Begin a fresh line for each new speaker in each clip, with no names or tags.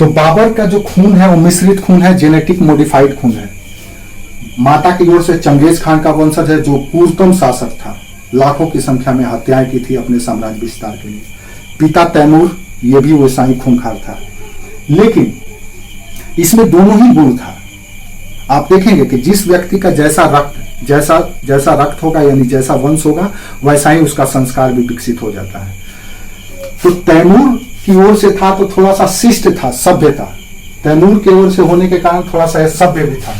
तो बाबर का जो खून है वो मिश्रित खून है, जेनेटिक मॉडिफाइड खून है। माता की ओर से चंगेज खान का वंशज है जो क्रूरतम शासक था, लाखों की संख्या में हत्याएं की थी अपने साम्राज्य विस्तार के लिए। पिता तैमूर ये भी वैसा ही खूंखार था, लेकिन इसमें दोनों ही गुण था। आप देखेंगे कि जिस व्यक्ति का जैसा रक्त होगा यानी जैसा वंश होगा वैसा ही उसका संस्कार भी विकसित हो जाता है। तो तैमूर की ओर से था तो थोड़ा सा शिष्ट था, सभ्य था। तैमूर की ओर से होने के कारण थोड़ा सा सभ्य भी था,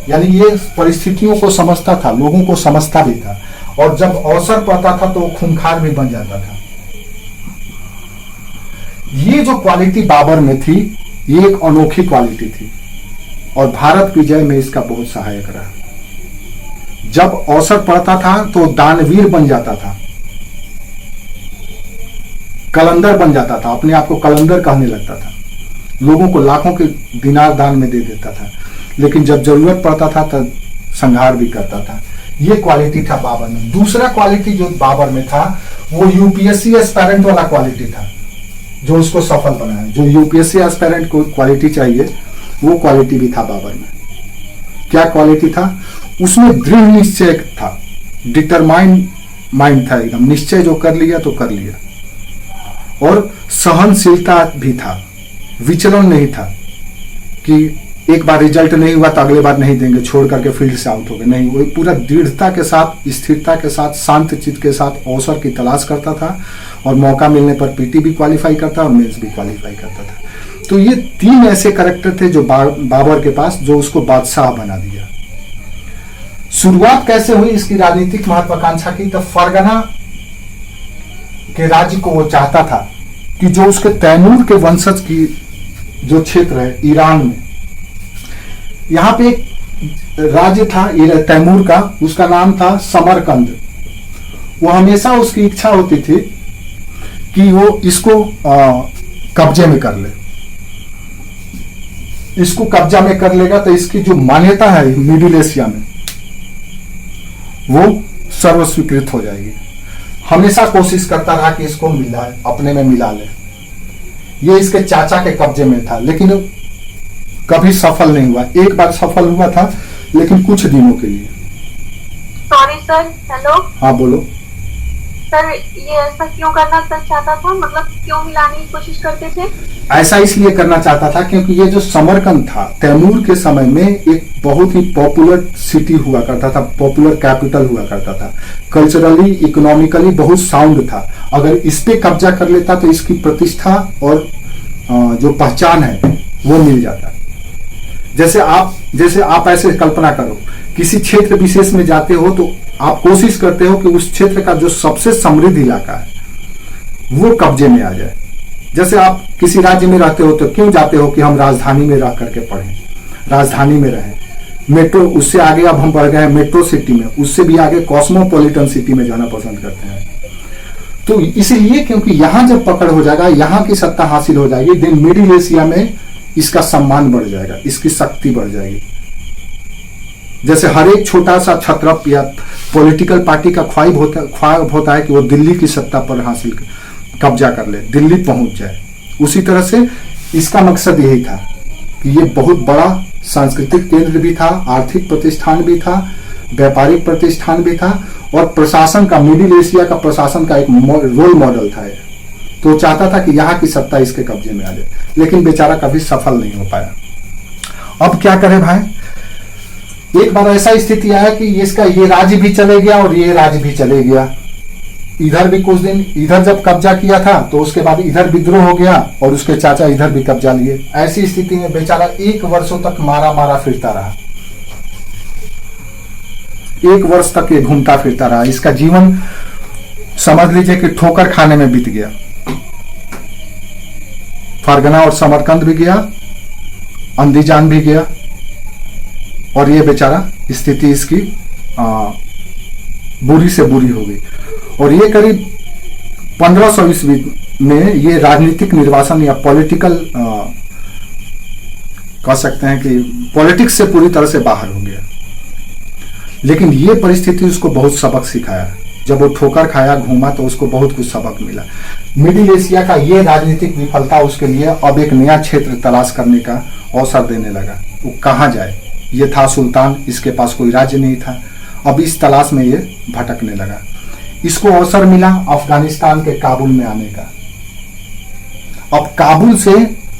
यानी ये परिस्थितियों को समझता था, लोगों को समझता भी था, और जब अवसर पाता था तो वो खूंखार भी बन जाता था। ये जो क्वालिटी बाबर में थी ये एक अनोखी क्वालिटी थी और भारत विजय में इसका बहुत सहायक रहा। जब अवसर पड़ता था तो दानवीर बन जाता था, कलंदर बन जाता था, अपने आप को कलंदर कहने लगता था, लोगों को लाखों के दिनार दान में दे देता था, लेकिन जब जरूरत पड़ता था तब संहार भी करता था। ये क्वालिटी था बाबर में। दूसरा क्वालिटी जो बाबर में था वो यूपीएससी एस्पायरेंट वाला क्वालिटी था जो उसको सफल बनाया। जो यूपीएससी एस्पायरेंट को क्वालिटी चाहिए वो क्वालिटी भी था बाबर में। क्या क्वालिटी था? उसमें दृढ़ निश्चय था, डिटरमाइंड माइंड था, एकदम निश्चय जो कर लिया तो कर लिया, और सहनशीलता भी था, विचलन नहीं था कि एक बार रिजल्ट नहीं हुआ तो अगले बार नहीं देंगे, छोड़ करके फील्ड से आउट हो गए, नहीं, वो पूरा दृढ़ता के साथ, स्थिरता के साथ, शांत चित्त के साथ अवसर की तलाश करता था और मौका मिलने पर पीटी भी क्वालिफाई करता और मेंस भी क्वालिफाई करता था। तो ये तीन ऐसे कैरेक्टर थे जो बाबर के पास, जो उसको बादशाह बना दिया। शुरुआत कैसे हुई इसकी राजनीतिक महत्वाकांक्षा की? तो फरगना के राज्य को वो चाहता था कि जो उसके तैमूर के वंशज की जो क्षेत्र है ईरान में, यहां पे एक राज्य था तैमूर का, उसका नाम था समरकंद। वो हमेशा उसकी इच्छा होती थी कि वो इसको कब्जे में कर ले। इसको कब्जा में कर लेगा तो इसकी जो मान्यता है मिडिल एशिया में वो सर्वस्वीकृत हो जाएगी। हमेशा कोशिश करता रहा कि इसको अपने में मिला ले। ये इसके चाचा के कब्जे में था, लेकिन कभी सफल नहीं हुआ। एक बार सफल हुआ था, लेकिन कुछ दिनों के लिए।
Sorry sir, hello.
हाँ बोलो
सर, ये ऐसा क्यों करना चाहता था? मतलब क्यों मिलाने की कोशिश करते थे?
ऐसा इसलिए करना चाहता था क्योंकि ये जो समरकंद था तैमूर के समय में एक बहुत ही पॉपुलर सिटी हुआ करता था, पॉपुलर कैपिटल हुआ करता था, कल्चरली इकोनॉमिकली बहुत साउंड था। अगर इस पे कब्जा कर लेता तो इसकी प्रतिष्ठा और जो पहचान है वो मिल जाता। जैसे आप ऐसे कल्पना करो, किसी क्षेत्र विशेष में जाते हो तो आप कोशिश करते हो कि उस क्षेत्र का जो सबसे समृद्ध इलाका है वो कब्जे में आ जाए। जैसे आप किसी राज्य में रहते हो तो क्यों जाते हो कि हम राजधानी में रह करके पढ़ें, राजधानी में रहें, मेट्रो, उससे आगे अब हम बढ़ गए हैं मेट्रो सिटी में, उससे भी आगे कॉस्मोपॉलिटन सिटी में जाना पसंद करते हैं। तो इसीलिए क्योंकि यहां जब पकड़ हो जाएगा, यहां की सत्ता हासिल हो जाएगी, देन मिडिल एशिया में इसका सम्मान बढ़ जाएगा, इसकी शक्ति बढ़ जाएगी। जैसे हर एक छोटा सा छत्रप या पॉलिटिकल पार्टी का ख्वाब होता है कि वो दिल्ली की सत्ता पर हासिल कब्जा कर ले, दिल्ली पहुंच जाए। उसी तरह से इसका मकसद यही था कि ये बहुत बड़ा सांस्कृतिक केंद्र भी था, आर्थिक प्रतिष्ठान भी था, व्यापारिक प्रतिष्ठान भी था, और प्रशासन का, मिडिल एशिया का प्रशासन का एक रोल मॉडल था। तो चाहता था कि यहाँ की सत्ता इसके कब्जे में आ जाए, लेकिन बेचारा कभी सफल नहीं हो पाया। अब क्या करे भाई? एक बार ऐसा स्थिति आया कि इसका ये राज्य भी चले गया और ये राज्य भी चले गया। इधर भी कुछ दिन इधर जब कब्जा किया था तो उसके बाद इधर विद्रोह हो गया और उसके चाचा इधर भी कब्जा लिए। ऐसी स्थिति में बेचारा 1 वर्षों तक मारा फिरता रहा। 1 वर्ष तक ये घूमता फिरता रहा। इसका जीवन समझ लीजिए कि ठोकर खाने में बीत गया। फरगना और समरकंद भी गया, अंदीजान भी गया, और ये बेचारा स्थिति इसकी बुरी से बुरी हो गई। और ये करीब 1500 ईस्वी में ये राजनीतिक निर्वासन या पॉलिटिकल कह सकते हैं कि पॉलिटिक्स से पूरी तरह से बाहर हो गया। लेकिन ये परिस्थिति उसको बहुत सबक सिखाया। जब वो ठोकर खाया, घूमा, तो उसको बहुत कुछ सबक मिला। मिडिल एशिया का ये राजनीतिक विफलता उसके लिए अब एक नया क्षेत्र तलाश करने का अवसर देने लगा। वो कहाँ जाए, ये था सुल्तान, इसके पास कोई राज्य नहीं था। अब इस तलाश में ये भटकने लगा। इसको अवसर मिला अफगानिस्तान के काबुल में आने का। अब काबुल से,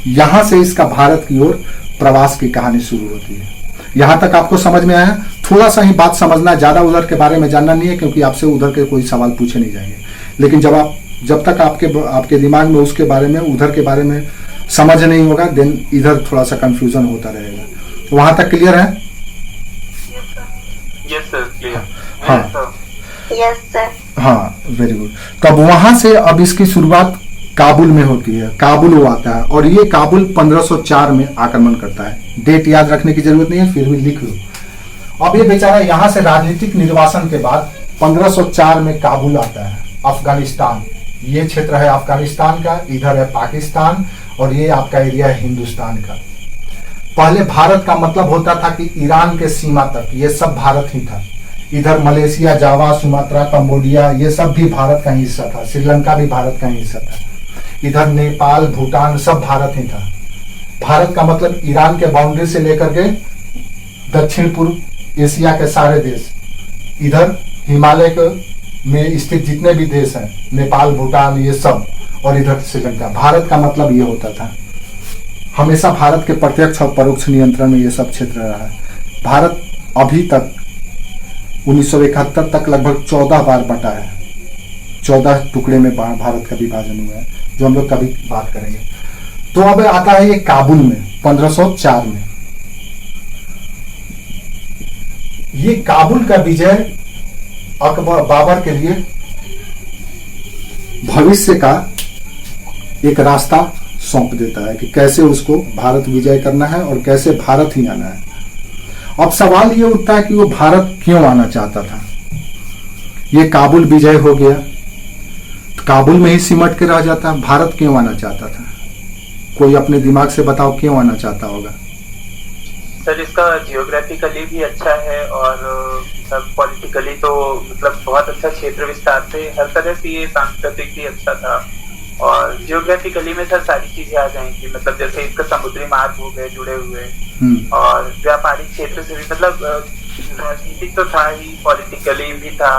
यहां से इसका भारत की ओर प्रवास की कहानी शुरू होती है। यहां तक आपको समझ में आया? थोड़ा सा ही बात समझना, ज्यादा उधर के बारे में जानना नहीं है, क्योंकि आपसे उधर के कोई सवाल पूछे नहीं जाएंगे। लेकिन जब तक आपके दिमाग में उसके बारे में, उधर के बारे में समझ नहीं होगा, देन इधर थोड़ा सा कंफ्यूजन होता रहेगा। वहां तक क्लियर है?
Yes sir, clear.
हाँ
यस सर।
हाँ, वेरी गुड। तो अब वहां से अब इसकी शुरुआत काबुल में होती है। काबुल वो आता है और ये काबुल 1504 में आक्रमण करता है। डेट याद रखने की जरूरत नहीं है, फिर भी लिख लो। अब ये बेचारा यहाँ से राजनीतिक निर्वासन के बाद 1504 में काबुल आता है। अफगानिस्तान, ये क्षेत्र है अफगानिस्तान का, इधर है पाकिस्तान और ये आपका एरिया है हिंदुस्तान का। पहले भारत का मतलब होता था कि ईरान के सीमा तक ये सब भारत ही था। इधर मलेशिया, जावा, सुमात्रा, कंबोडिया, ये सब भी भारत का ही हिस्सा था। श्रीलंका भी भारत का ही हिस्सा था। इधर नेपाल, भूटान, सब भारत ही था। भारत का मतलब ईरान के बाउंड्री से लेकर के दक्षिण पूर्व एशिया के सारे देश, इधर हिमालय में स्थित जितने भी देश हैं, नेपाल, भूटान, ये सब, और इधर श्रीलंका। भारत का मतलब ये होता था। हमेशा भारत के प्रत्यक्ष और परोक्ष नियंत्रण में ये सब क्षेत्र रहा है। भारत अभी तक 1971 तक लगभग 14 बार बटा है। 14 टुकड़े में भारत का विभाजन हुआ है, जो हम लोग कभी बात करेंगे। तो अब आता है ये काबुल में 1504 में। ये काबुल का विजय अकबर, बाबर के लिए भविष्य का एक रास्ता सौंप देता है कि कैसे उसको भारत विजय करना है और कैसे भारत ही आना है। अब सवाल ये उठता है कि वो भारत क्यों आना चाहता था। ये काबुल विजय हो गया, तो काबुल में ही सिमट के रह जाता। भारत क्यों आना चाहता था? कोई अपने दिमाग से बताओ क्यों आना चाहता होगा?
सर, इसका जियोग्राफिकली भी अच्छा है और सब पॉलिटिकली तो मतलब बहुत अच्छा क्षेत्र विस्तार से, हर तरह से ये सांस्कृतिक भी अच्छा था। और जियोग्राफिकली में सर सारी चीजें आ जाएंगी, मतलब जैसे इसका समुद्री मार्ग हो गए जुड़े हुए, और व्यापारिक क्षेत्र से भी, मतलब राजनीतिक तो था ही, पॉलिटिकली भी था,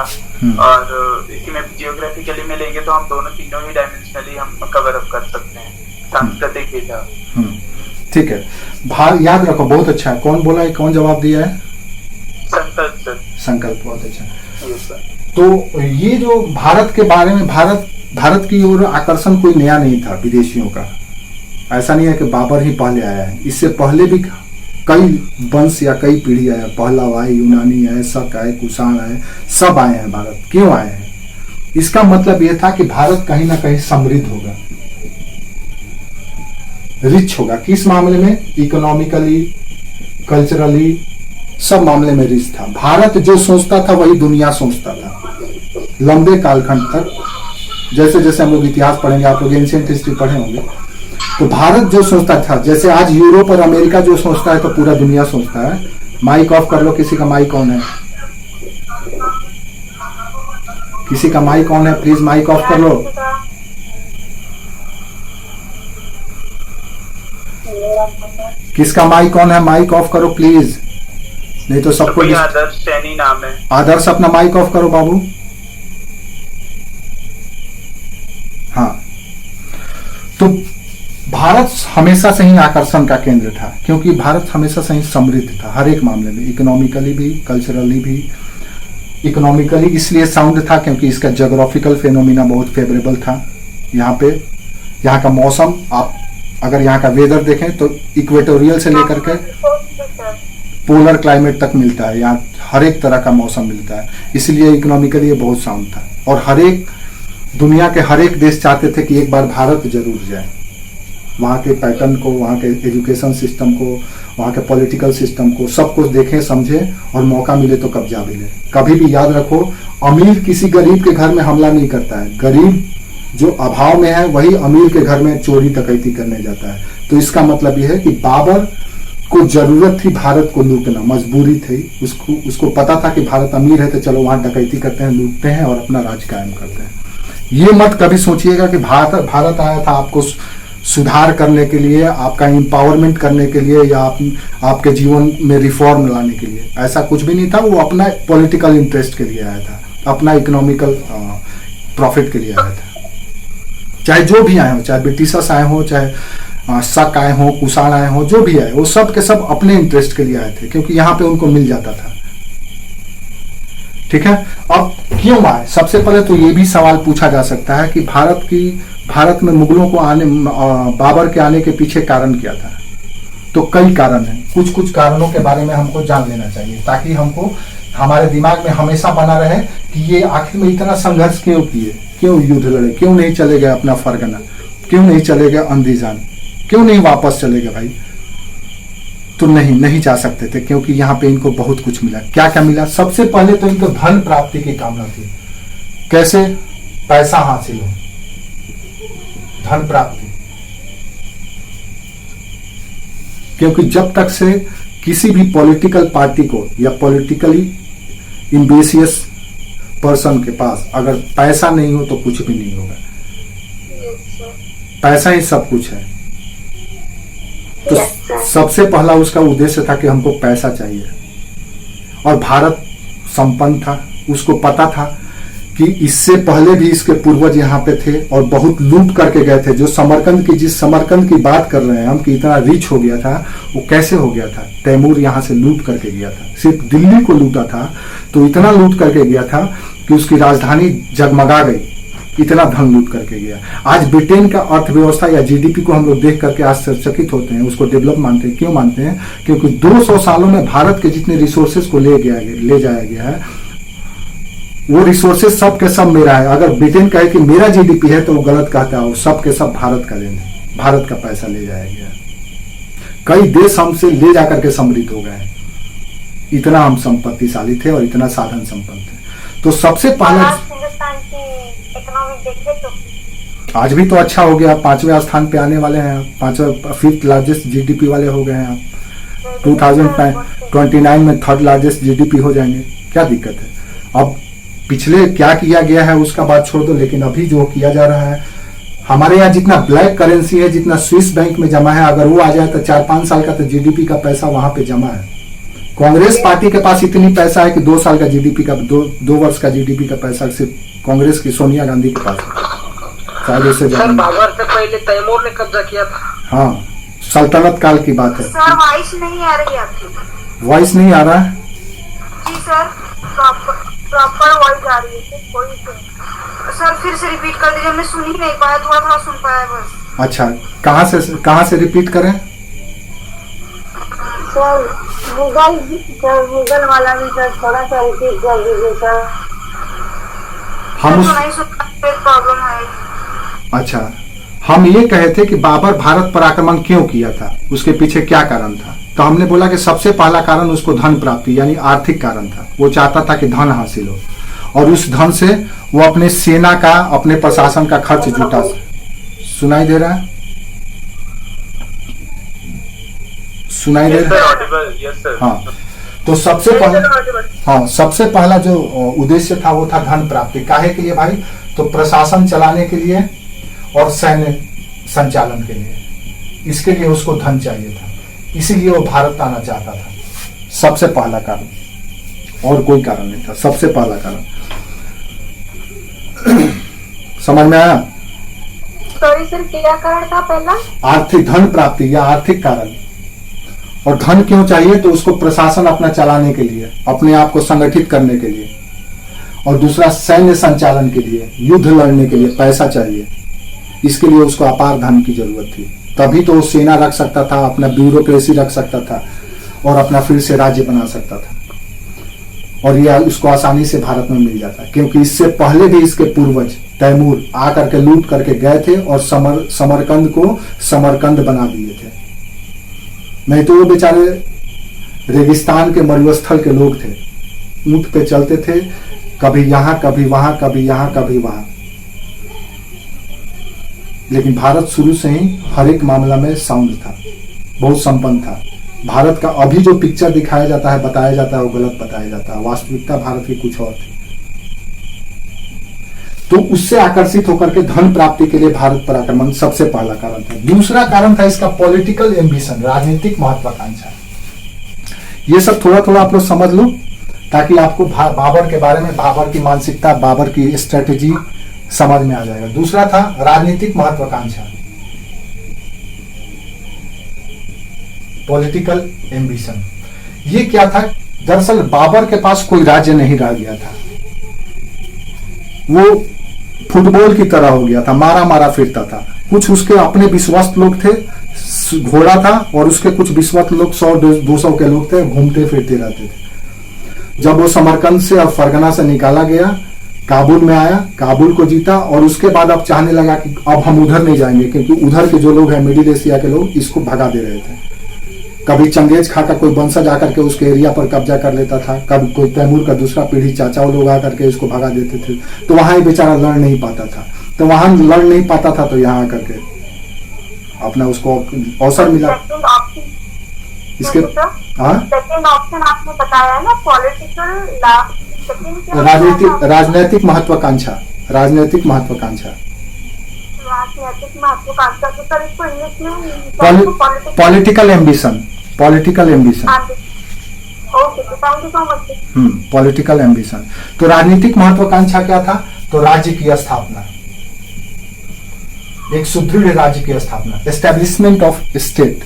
और इसी में जियोग्राफिकली में लेंगे तो हम दोनों तीनों ही डायमेंशनली हम कवर अप कर सकते हैं। सांस्कृतिक भी था।
ठीक है, याद रखो, बहुत अच्छा है। कौन बोला है, कौन जवाब दिया है?
संकल्प सर।
संकल्प, बहुत अच्छा।
Yes sir.
तो ये जो भारत के बारे में, भारत की ओर आकर्षण कोई नया नहीं था विदेशियों का। ऐसा नहीं है कि बाबर ही पहले आया है, इससे पहले भी कई वंश या कई पीढ़ी आया। पहलव आए, यूनानी आए, शक आए, कुषाण आए, सब आए हैं भारत। क्यों आए हैं? इसका मतलब यह था कि भारत कहीं ना कहीं समृद्ध होगा, रिच होगा। किस मामले में? इकोनॉमिकली, कल्चरली, सब मामले में रिच था। भारत जो सोचता था वही दुनिया सोचता था लंबे कालखंड तक। जैसे जैसे हम लोग इतिहास पढ़ेंगे, आप लोग एंशिएंट हिस्ट्री पढ़े होंगे, तो भारत जो सोचता था, जैसे आज यूरोप और अमेरिका जो सोचता है, तो पूरा दुनिया सोचता है। माइक ऑफ कर लो, किसी का माइक ऑन है? किसी का माइक ऑन है? प्लीज माइक ऑफ कर लो। किसका माइक ऑन है? माइक ऑफ करो प्लीज, नहीं तो सबको।
आदर्श सैनी नाम है।
आदर्श, अपना माइक ऑफ करो बाबू। हाँ, तो भारत हमेशा से ही आकर्षण का केंद्र था, क्योंकि भारत हमेशा से ही समृद्ध था हर एक मामले में, इकोनॉमिकली भी, कल्चरली भी। इकोनॉमिकली इसलिए साउंड था क्योंकि इसका ज्योग्राफिकल फेनोमिना बहुत फेवरेबल था। यहाँ पे, यहाँ का मौसम, आप अगर यहाँ का वेदर देखें तो इक्वेटोरियल से लेकर के पोलर क्लाइमेट तक मिलता है। यहाँ हर एक तरह का मौसम मिलता है, इसलिए इकोनॉमिकली ये बहुत साउंड था। और हर एक दुनिया के हर एक देश चाहते थे कि एक बार भारत जरूर जाए, वहाँ के पैटर्न को, वहाँ के एजुकेशन सिस्टम को, वहाँ के पॉलिटिकल सिस्टम को, सब कुछ देखें, समझें, और मौका मिले तो कब्जा भी ले। कभी भी याद रखो, अमीर किसी गरीब के घर में हमला नहीं करता है। गरीब जो अभाव में है वही अमीर के घर में चोरी डकैती करने जाता है। तो इसका मतलब यह है कि बाबर को जरूरत थी भारत को लूटना, मजबूरी थी। उसको पता था कि भारत अमीर है तो चलो वहां डकैती करते हैं, लूटते हैं और अपना राज कायम करते हैं। ये मत कभी सोचिएगा कि भारत आया था आपको सुधार करने के लिए, आपका एम्पावरमेंट करने के लिए, या आपके जीवन में रिफॉर्म लाने के लिए। ऐसा कुछ भी नहीं था। वो अपना पॉलिटिकल इंटरेस्ट के लिए आया था, अपना इकोनॉमिकल प्रॉफिट के लिए आया था। चाहे जो भी आए हो, चाहे ब्रिटिशर्स आए हो, चाहे शक आए हो, कुषाण आए हो, जो भी आए, वो सब के सब अपने इंटरेस्ट के लिए आए थे, क्योंकि यहाँ पे उनको मिल जाता था। ठीक है। अब क्यों आए? सबसे पहले तो ये भी सवाल पूछा जा सकता है कि भारत में मुगलों को आने, बाबर के आने के पीछे कारण क्या था? तो कई कारण हैं। कुछ कारणों के बारे में हमको जान लेना चाहिए, ताकि हमको हमारे दिमाग में हमेशा बना रहे कि ये आखिर में इतना संघर्ष क्यों किए, क्यों युद्ध लड़े, क्यों नहीं चले गए अपना फरगना, क्यों नहीं चले गए अंदीजान, क्यों नहीं वापस चले गए भाई? तो नहीं जा सकते थे, क्योंकि यहाँ पे इनको बहुत कुछ मिला। क्या क्या मिला? सबसे पहले तो इनको धन प्राप्ति की कामना थी। कैसे? पैसा हासिल हो, धन प्राप्ति। क्योंकि जब तक से किसी भी पॉलिटिकल पार्टी को या पॉलिटिकली इम्बेसियस पर्सन के पास अगर पैसा नहीं हो तो कुछ भी नहीं होगा। पैसा ही सब कुछ है। तो सबसे पहला उसका उद्देश्य था कि हमको पैसा चाहिए। और भारत संपन्न था, उसको पता था कि इससे पहले भी इसके पूर्वज यहाँ पे थे और बहुत लूट करके गए थे। जो जिस समरकंद की बात कर रहे हैं हम कि इतना रिच हो गया था, वो कैसे हो गया था? तैमूर यहाँ से लूट करके गया था। सिर्फ दिल्ली को लूटा था तो इतना लूट करके गया था कि उसकी राजधानी जगमगा गई, इतना धन लूट करके गया। आज ब्रिटेन का अर्थव्यवस्था या जीडीपी को हम लोग देख करके आश्चर्यचकित होते हैं, उसको डेवलप मानते हैं। क्यों मानते हैं? क्योंकि 200 सालों में भारत के जितने रिसोर्सेज को ले जाया गया है, वो रिसोर्सेज सब के सब मेरा है। अगर ब्रिटेन कहे कि मेरा जीडीपी है तो वो गलत कहता है, वो सब के सब भारत का लेना, भारत का पैसा ले जाया गया। कई देश हमसे ले जाकर के समृद्ध हो गए, इतना हम संपत्तिशाली थे और इतना साधन संपन्न थे। तो सबसे पहले
हिंदुस्तान की इकोनॉमिक देखें तो
आज भी तो अच्छा हो गया, 5वें स्थान पे आने वाले हैं, 5th लार्जेस्ट जीडीपी वाले हो गए हैं आप। 2029 में 3rd लार्जेस्ट जीडीपी हो जाएंगे। क्या दिक्कत है? अब पिछले क्या किया गया है उसका बात छोड़ दो, लेकिन अभी जो किया जा रहा है, हमारे यहाँ जितना ब्लैक करेंसी है, जितना स्विस बैंक में जमा है, अगर वो आ जाए तो 4-5 साल का तो जीडीपी का पैसा वहां पे जमा है। कांग्रेस पार्टी के पास इतनी पैसा है कि 2 साल का जीडीपी का 2 वर्ष का जीडीपी का पैसा सिर्फ कांग्रेस की सोनिया गांधी के पास है।
बाबर से पहले तैमूर ने कब्जा किया था।
हाँ, सल्तनत काल की बात है।
सर वॉइस नहीं आ रही आपकी।
वॉइस नहीं आ रहा है?
जी सर, प्रॉपर वॉइस आ रही है। कोई सर फिर से रिपीट कर दीजिए, मैं सुन ही नहीं पाया, थोड़ा सुन पाया बस।
अच्छा, कहाँ से रिपीट करें?
सर गूगल वाला भी सर थोड़ा सा रिपीट कर दीजिए सर।
हम
प्रॉब्लम है।
अच्छा, हम ये कहे थे कि बाबर भारत पर आक्रमण क्यों किया था, उसके पीछे क्या कारण था? तो हमने बोला कि सबसे पहला कारण उसको धन प्राप्ति यानी आर्थिक कारण था। वो चाहता था कि धन हासिल हो और उस धन से वो अपने सेना का, अपने प्रशासन का खर्च जुटा। सुनाई दे रहा है? सुनाई दे रहा है? हाँ। तो सबसे पहला जो उद्देश्य था वो था धन प्राप्ति। काहे के लिए भाई? तो प्रशासन चलाने के लिए और सैन्य संचालन के लिए, इसके लिए उसको धन चाहिए था, इसीलिए वो भारत आना चाहता था। सबसे पहला कारण, और कोई कारण नहीं था, सबसे पहला कारण। समझ में आया?
सॉरी सर, क्या कारण था पहला?
आर्थिक धन प्राप्ति या आर्थिक कारण। और धन क्यों चाहिए? तो उसको प्रशासन अपना चलाने के लिए, अपने आप को संगठित करने के लिए, और दूसरा सैन्य संचालन के लिए, युद्ध लड़ने के लिए पैसा चाहिए। इसके लिए उसको अपार धन की जरूरत थी। तभी तो वो सेना रख सकता था, अपना ब्यूरोक्रेसी रख सकता था और अपना फिर से राज्य बना सकता था। और यह उसको आसानी से भारत में मिल जाता, क्योंकि इससे पहले भी इसके पूर्वज तैमूर आकर के लूट करके गए थे और समरकंद को समरकंद बना दिए थे। नहीं तो वो बेचारे रेगिस्तान के मरुस्थल के लोग थे, ऊंट पे चलते थे, कभी यहाँ कभी वहां, कभी यहाँ कभी वहां। लेकिन भारत शुरू से ही हर एक मामला में साउंड था, बहुत संपन्न था। भारत का अभी जो पिक्चर दिखाया जाता है, बताया जाता है, वो गलत बताया जाता है। वास्तविकता भारत की कुछ और थी। तो उससे आकर्षित होकर के धन प्राप्ति के लिए भारत पर आक्रमण सबसे पहला कारण था। दूसरा कारण था इसका पॉलिटिकल एम्बिशन, राजनीतिक महत्वाकांक्षा। ये सब थोड़ा थोड़ा आप लोग समझ लो ताकि आपको बाबर के बारे में, बाबर की मानसिकता, बाबर की स्ट्रेटेजी समझ में आ जाएगा। दूसरा था राजनीतिक महत्वाकांक्षा, पॉलिटिकल एम्बिशन। ये क्या था? दरअसल बाबर के पास कोई राज्य नहीं रह गया था, वो फुटबॉल की तरह हो गया था, मारा मारा फिरता था। कुछ उसके अपने विश्वस्त लोग थे, घोड़ा था, और उसके कुछ विश्वस्त लोग 100-200 के लोग थे, घूमते फिरते रहते थे। जब वो समरकंद से और फरगना से निकाला गया, काबुल में आया, काबुल को जीता, और उसके बाद अब चाहने लगा कि अब हम उधर नहीं जाएंगे, क्योंकि उधर के जो लोग हैं, मिडिल एशिया के लोग, इसको भगा दे रहे थे। कभी चंगेज खा का कोई वंशज आकर के उसके एरिया पर कब्जा कर लेता था, कभी कोई तैमूर का दूसरा पीढ़ी चाचा लोग आकर के इसको भगा देते थे। तो वहां ही बेचारा लड़ नहीं पाता था, तो वहां लड़ नहीं पाता था, तो यहाँ आकर के अपना उसको अवसर मिला। इसके
सेकंड ऑप्शन आपने बताया ना, पॉलिटिकल,
राजनीतिक महत्वाकांक्षा, राजनीतिक महत्वाकांक्षा,
राजनीतिक महत्वाकांक्षा। तो सर इसको इंग्लिश में
political ambition, political ambition.
Okay, thank you so much.
Political ambition. तो राजनीतिक महत्वाकांक्षा क्या था? तो राज्य की स्थापना, एक सुदृढ़ राज्य की स्थापना, एस्टेब्लिशमेंट ऑफ स्टेट,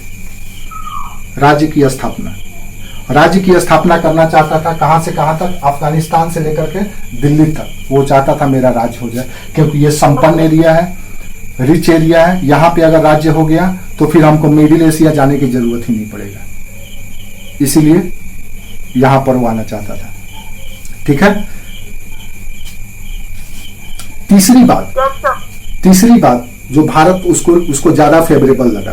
राज्य की स्थापना। राज्य की स्थापना करना चाहता था, कहां से कहां तक? अफगानिस्तान से लेकर के दिल्ली तक वो चाहता था मेरा राज्य हो जाए, क्योंकि ये संपन्न एरिया है, रिच एरिया है। यहां पे अगर राज्य हो गया तो फिर हमको मिडिल एशिया जाने की जरूरत ही नहीं पड़ेगा, इसीलिए यहां पर वो आना चाहता था। ठीक है। तीसरी बात जो भारत उसको ज्यादा फेवरेबल लगा,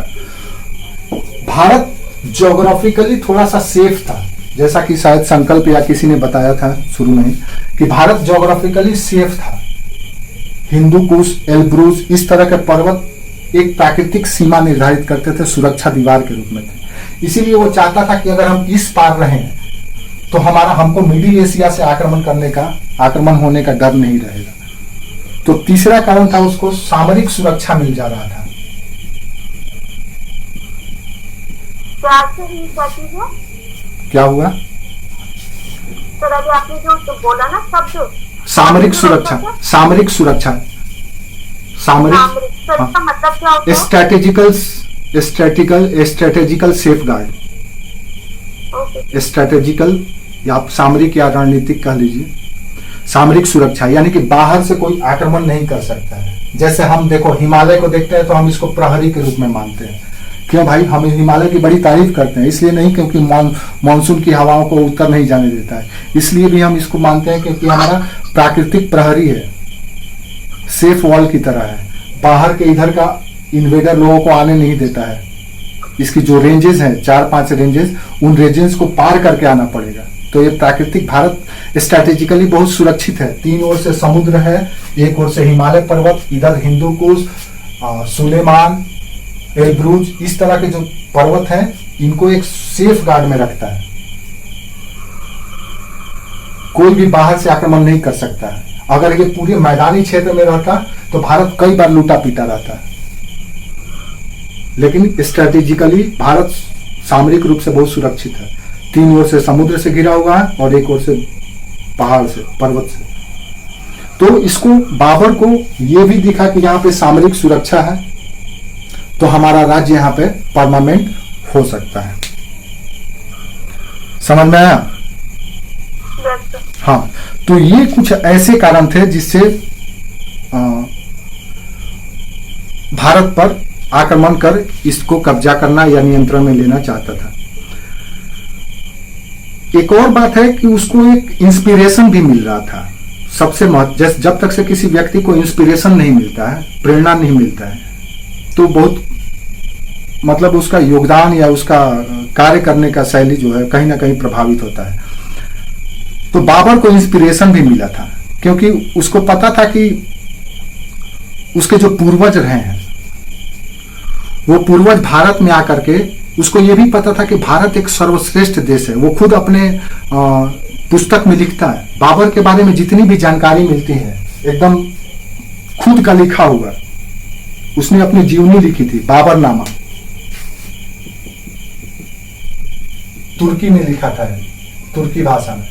भारत ज्योग्राफिकली थोड़ा सा सेफ था। जैसा कि शायद संकल्प या किसी ने बताया था शुरू में कि भारत ज्योग्राफिकली सेफ था। हिंदू कुश, एल्ब्रूज, इस तरह के पर्वत एक प्राकृतिक सीमा निर्धारित करते थे, सुरक्षा दीवार के रूप में थे। इसीलिए वो चाहता था कि अगर हम इस पार रहें तो हमको मिडिल एशिया से आक्रमण होने का डर नहीं रहेगा। तो तीसरा कारण था, उसको सामरिक सुरक्षा मिल जा रहा था। क्या हुआ?
सर अभी आपने जो बोला ना शब्द,
सामरिक सुरक्षा, सामरिक सुरक्षा, सामरिक,
मतलब क्या होता है?
स्ट्रेटेजिकल सेफगार्ड, स्ट्रेटेजिकल या आप सामरिक या रणनीतिक कह लीजिए। सामरिक सुरक्षा यानी कि बाहर से कोई आक्रमण नहीं कर सकता है। जैसे हम देखो हिमालय को देखते हैं तो हम इसको प्रहरी के रूप में मानते हैं। क्यों भाई? हम हिमालय की बड़ी तारीफ करते हैं, इसलिए नहीं क्योंकि मानसून की हवाओं को उत्तर नहीं जाने देता है, इसलिए भी हम इसको मानते हैं क्योंकि हमारा प्राकृतिक प्रहरी है, सेफ वॉल की तरह है। बाहर के इधर का इन्वेडर लोगों को आने नहीं देता है। इसकी जो रेंजेस हैं, 4-5 रेंजेस, उन रेंजेस को पार करके आना पड़ेगा। तो ये प्राकृतिक भारत स्ट्रैटेजिकली बहुत सुरक्षित है। 3 ओर से समुद्र है, एक ओर से हिमालय पर्वत, इधर हिंदू कुश, सुलेमान, एल्ब्रूज, इस तरह के जो पर्वत हैं, इनको एक सेफ गार्ड में रखता है। कोई भी बाहर से आक्रमण नहीं कर सकता है। अगर ये पूरे मैदानी क्षेत्र में रहता तो भारत कई बार लूटा पीटा रहता, लेकिन स्ट्रैटेजिकली भारत सामरिक रूप से बहुत सुरक्षित है। 3 ओर से समुद्र से घिरा हुआ है और एक ओर से पहाड़ से, पर्वत से। तो इसको बाबर को यह भी दिखा कि यहाँ पे सामरिक सुरक्षा है तो हमारा राज्य यहाँ पे परमानेंट हो सकता है। समझ में आया? हाँ, तो ये कुछ ऐसे कारण थे जिससे भारत पर आक्रमण कर इसको कब्जा करना या नियंत्रण में लेना चाहता था। एक और बात है कि उसको एक इंस्पिरेशन भी मिल रहा था। सबसे महत्व, जब तक से किसी व्यक्ति को इंस्पिरेशन नहीं मिलता है, प्रेरणा नहीं मिलता है, तो बहुत मतलब उसका योगदान या उसका कार्य करने का शैली जो है कहीं ना कहीं प्रभावित होता है। तो बाबर को इंस्पिरेशन भी मिला था क्योंकि उसको पता था कि उसके जो पूर्वज रहे हैं वो पूर्वज भारत में आकर के उसको ये भी पता था कि भारत एक सर्वश्रेष्ठ देश है। वो खुद अपने पुस्तक में लिखता है, बाबर के बारे में जितनी भी जानकारी मिलती है एकदम खुद का लिखा हुआ। उसने अपनी जीवनी लिखी थी, बाबरनामा, तुर्की में लिखा था, तुर्की भाषा में।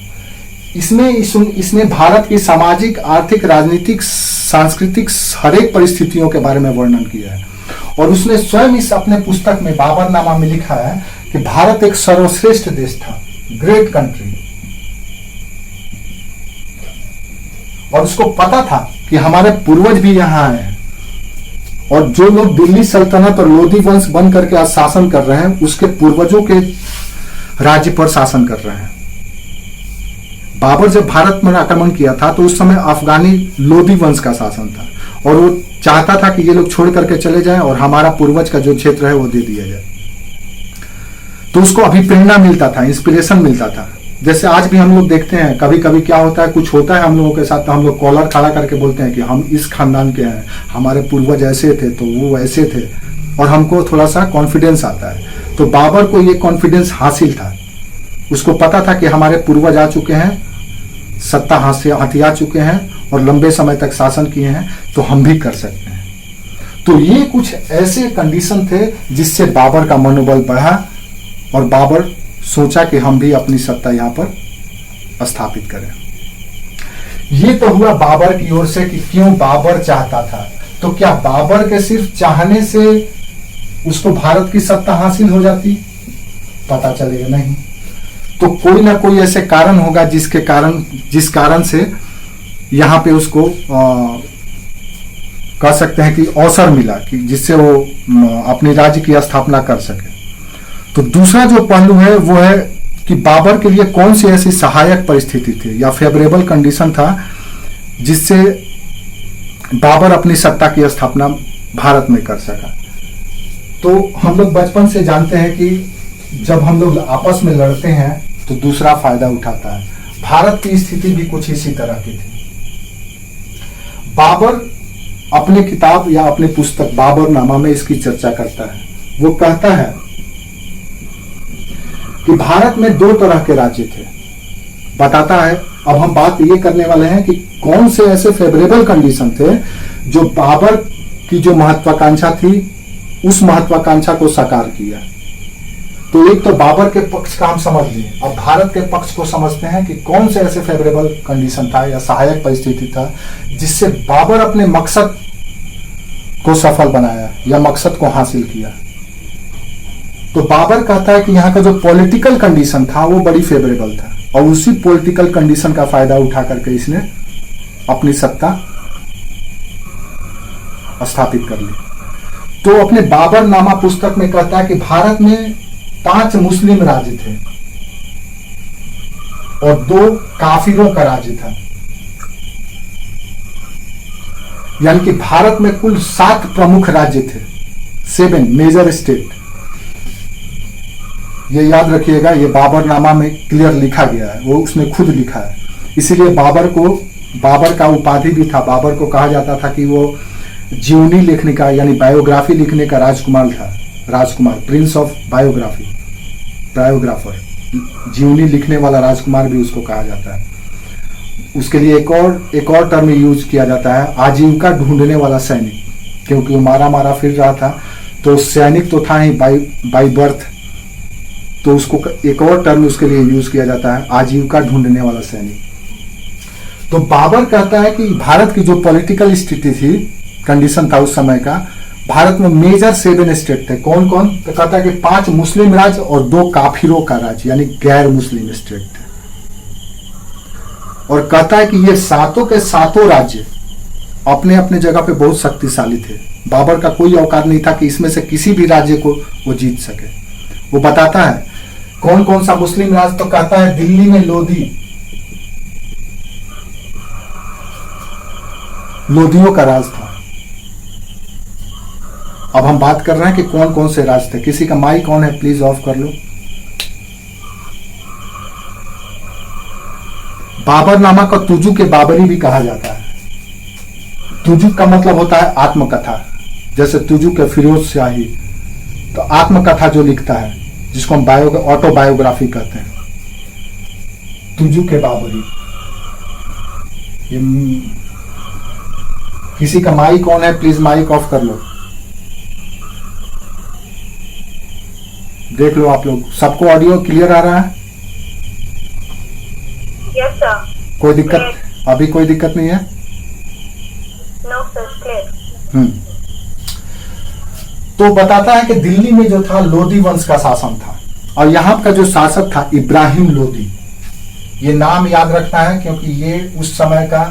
इसने भारत की सामाजिक, आर्थिक, राजनीतिक, सांस्कृतिक हर एक परिस्थितियों के बारे में वर्णन किया है। और उसने स्वयं इस अपने पुस्तक में, बाबरनामा में लिखा है कि भारत एक सर्वश्रेष्ठ देश था, ग्रेट कंट्री। और उसको पता था कि हमारे पूर्वज भी यहां आए हैं और जो लोग दिल्ली सल्तनत और लोधी वंश बन करके आज शासन कर रहे हैं, उसके पूर्वजों के राज्य पर शासन कर रहे हैं। बाबर जब भारत में आक्रमण किया था तो उस समय अफगानी लोधी वंश का शासन था और वो चाहता था कि ये लोग छोड़ करके चले जाएं और हमारा पूर्वज का जो क्षेत्र है वो दे दिया जाए। तो उसको अभिप्रेरणा मिलता था, इंस्पिरेशन मिलता था। जैसे आज भी हम लोग देखते हैं, कभी कभी क्या होता है, कुछ होता है हम लोगों के साथ तो हम लोग कॉलर खड़ा करके बोलते हैं कि हम इस खानदान के हैं, हमारे पूर्वज ऐसे थे तो वो ऐसे थे, और हमको थोड़ा सा कॉन्फिडेंस आता है। तो बाबर को ये कॉन्फिडेंस हासिल था। उसको पता था कि हमारे पूर्वज आ चुके हैं, सत्ता हथिया चुके हैं और लंबे समय तक शासन किए हैं, तो हम भी कर सकते हैं। तो ये कुछ ऐसे कंडीशन थे जिससे बाबर का मनोबल बढ़ा और बाबर सोचा कि हम भी अपनी सत्ता यहां पर स्थापित करें। ये तो हुआ बाबर की ओर से कि क्यों बाबर चाहता था। तो क्या बाबर के सिर्फ चाहने से उसको भारत की सत्ता हासिल हो जाती? पता चलेगा नहीं। तो कोई ना कोई ऐसे कारण होगा जिस कारण से यहां पे उसको कह सकते हैं कि अवसर मिला कि जिससे वो अपने राज्य की स्थापना कर सके। तो दूसरा जो पहलू है वो है कि बाबर के लिए कौन सी ऐसी सहायक परिस्थिति थी या फेवरेबल कंडीशन था जिससे बाबर अपनी सत्ता की स्थापना भारत में कर सका। तो हम लोग बचपन से जानते हैं कि जब हम लोग आपस में लड़ते हैं तो दूसरा फायदा उठाता है। भारत की स्थिति भी कुछ इसी तरह की थी। बाबर अपने किताब या अपनी पुस्तक बाबरनामा में इसकी चर्चा करता है। वो कहता है कि भारत में दो तरह के राज्य थे। बताता है, अब हम बात ये करने वाले हैं कि कौन से ऐसे फेवरेबल कंडीशन थे जो बाबर की जो महत्वाकांक्षा थी उस महत्वाकांक्षा को साकार किया। तो एक तो बाबर के पक्ष का हम समझ लिए, अब भारत के पक्ष को समझते हैं कि कौन से ऐसे फेवरेबल कंडीशन था या सहायक परिस्थिति था जिससे बाबर अपने मकसद को सफल बनाया या मकसद को हासिल किया। तो बाबर कहता है कि यहाँ का जो पॉलिटिकल कंडीशन था वो बड़ी फेवरेबल था और उसी पॉलिटिकल कंडीशन का फायदा उठा करके इसने अपनी सत्ता स्थापित कर ली। तो अपने बाबरनामा पुस्तक में कहता है कि भारत में 5 मुस्लिम राज्य थे और 2 काफिरों का राज्य था। यानी कि भारत में कुल 7 प्रमुख राज्य थे, 7 मेजर स्टेट। ये याद रखिएगा, ये बाबरनामा में क्लियर लिखा गया है, वो उसने खुद लिखा है। इसीलिए बाबर का उपाधि भी था। बाबर को कहा जाता था कि वो जीवनी लिखने का यानी बायोग्राफी लिखने का राजकुमार था। राजकुमार, प्रिंस ऑफ बायोग्राफर, जीवनी लिखने वाला राजकुमार भी उसको कहा जाता है। उसके लिए एक और टर्म यूज किया जाता है, आजीविका ढूंढने वाला सैनिक, क्योंकि वो मारा फिर रहा था। तो सैनिक तो था ही बाई बर्थ, तो उसको एक और टर्म उसके लिए यूज किया जाता है, आजीविका ढूंढने वाला सैनिक। तो बाबर कहता है कि भारत की जो पॉलिटिकल स्थिति थी, कंडीशन था उस समय का, भारत में मेजर 7 स्टेट थे। कौन कौन? तो कहता है कि 5 मुस्लिम राज्य और 2 काफिरों का राज्य यानी गैर मुस्लिम स्टेट थे। और कहता है कि ये सातों के सातों राज्य अपने अपने जगह पे बहुत शक्तिशाली थे। बाबर का कोई औकात नहीं था कि इसमें से किसी भी राज्य को वो जीत सके। वो बताता है कौन कौन सा मुस्लिम राज्य, तो कहता है दिल्ली में लोधियों का राज था। अब हम बात कर रहे हैं कि कौन कौन से राज थे। किसी का माइक ऑन है, प्लीज ऑफ कर लो। बाबरनामा को तुजु के बाबरी भी कहा जाता है। तुजु का मतलब होता है आत्मकथा, जैसे तुजु के फिरोज शाही तो आत्मकथा जो लिखता है, जिसको हम ऑटोबायोग्राफी कहते हैं, तुझू के बाबरी। किसी का माइक ऑन है, प्लीज माइक ऑफ कर लो। देख लो आप लोग, सबको ऑडियो क्लियर आ रहा है?
Yes sir.
कोई दिक्कत अभी कोई दिक्कत नहीं है?
No sir, clear.
तो बताता है कि दिल्ली में जो था लोदी वंश का शासन था, और यहाँ का जो शासक था इब्राहिम लोदी। ये नाम याद रखना है क्योंकि ये उस समय का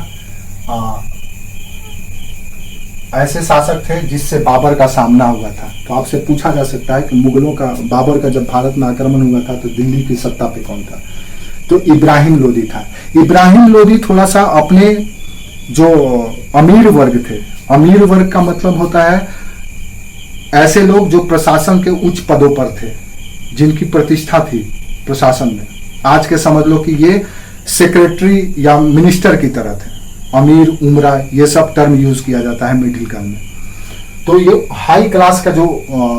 ऐसे शासक थे जिससे बाबर का सामना हुआ था। तो आपसे पूछा जा सकता है कि मुगलों का, बाबर का जब भारत में आक्रमण हुआ था तो दिल्ली की सत्ता पे कौन था? तो इब्राहिम लोदी था। इब्राहिम लोदी थोड़ा सा अपने जो अमीर वर्ग थे, अमीर वर्ग का मतलब होता है ऐसे लोग जो प्रशासन के उच्च पदों पर थे, जिनकी प्रतिष्ठा थी प्रशासन में। आज के समझ लो कि ये सेक्रेटरी या मिनिस्टर की तरह थे। अमीर, उमरा, ये सब टर्म यूज किया जाता है मिडिल काल में। तो ये हाई क्लास का जो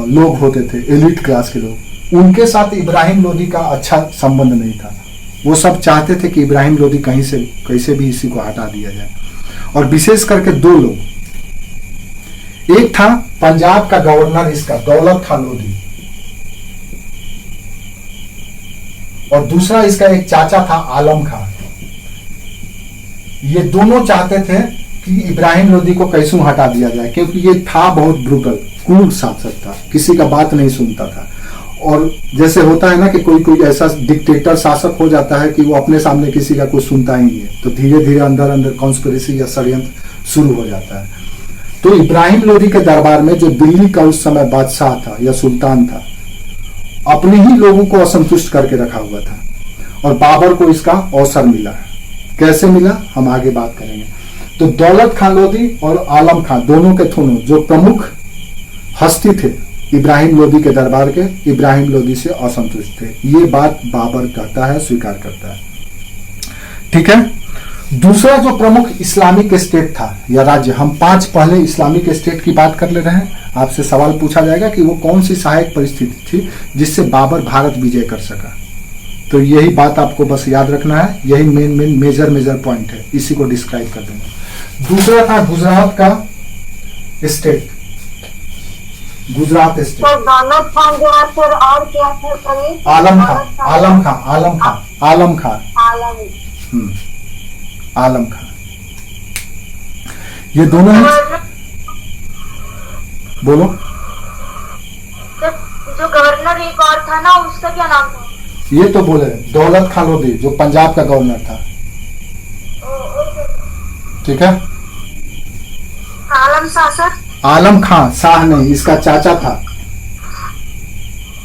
लोग होते थे, एलिट क्लास के लोग, उनके साथ इब्राहिम लोदी का अच्छा संबंध नहीं था। वो सब चाहते थे कि इब्राहिम लोदी कहीं से कैसे भी इसी को हटा दिया जाए। और विशेष करके दो लोग, एक था पंजाब का गवर्नर इसका दौलत खां लोदी, और दूसरा इसका एक चाचा था आलम खां। ये दोनों चाहते थे कि इब्राहिम लोदी को कैसे हटा दिया जाए, क्योंकि ये था बहुत ब्रूटल, क्रूर शासक था, किसी का बात नहीं सुनता था। और जैसे होता है ना कि कोई कोई ऐसा डिक्टेटर शासक हो जाता है कि वो अपने सामने किसी का कुछ सुनता ही नहीं है, तो धीरे धीरे अंदर अंदर कॉन्स्पिरेसी या षड्यंत्र शुरू हो जाता है। तो इब्राहिम लोदी के दरबार में जो दिल्ली का उस समय बादशाह था या सुल्तान था, अपने ही लोगों को असंतुष्ट करके रखा हुआ था, और बाबर को इसका अवसर मिला। कैसे मिला हम आगे बात करेंगे। तो दौलत खां लोदी और आलम खां दोनों के दोनों जो प्रमुख हस्ती थे इब्राहिम लोदी के दरबार के, इब्राहिम लोदी से असंतुष्ट थे। ये बात बाबर कहता है, स्वीकार करता है। ठीक है। दूसरा जो प्रमुख इस्लामिक स्टेट था या राज्य, हम 5 पहले इस्लामिक स्टेट की बात कर ले रहे हैं। आपसे सवाल पूछा जाएगा कि वो कौन सी सहायक परिस्थिति थी जिससे बाबर भारत विजय कर सका। तो यही बात आपको बस याद रखना है, यही मेन मेजर पॉइंट है, इसी को डिस्क्राइब कर देंगे। दूसरा था गुजरात का स्टेट, गुजरात स्टेट।
सर दौलत खान जो है सर, और क्या था सर?
आलम खां, आलम खां, आलम खां, आलम खां, आलम खां। ये दोनों हैं। बोलो।
जो गवर्नर एक और था ना, उसका क्या नाम था?
ये तो बोले दौलत खां लोदी, जो पंजाब का गवर्नर था। ठीक है।
आलम शाह सर?
आलम खां शाह नहीं, इसका चाचा था।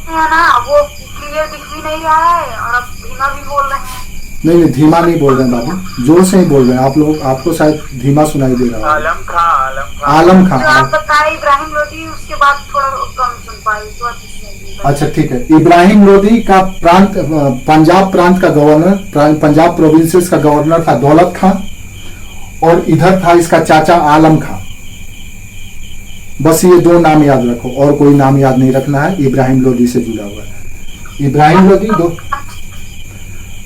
है ना, वो क्लियर दिख भी नहीं रहा है और अब धीमा भी बोल रहे हैं।
नहीं, धीमा नहीं बोल रहे हैं बाबू, जोर से ही बोल रहे हैं आप लोग। आपको शायद धीमा सुनाई दे रहा है।
आलम खां,
आलम खां।
जो आप बताए इब्राहिम लोदी, उसके बाद थोड़ा कम सुन पाई तो
अच्छा ठीक है। इब्राहिम लोदी का प्रांत, पंजाब प्रांत का गवर्नर, पंजाब प्रोविंसेस का गवर्नर था दौलत खां, और इधर था इसका चाचा आलम खां। बस ये 2 नाम याद रखो, और कोई नाम याद नहीं रखना है, इब्राहिम लोदी से जुड़ा हुआ है। इब्राहिम लोदी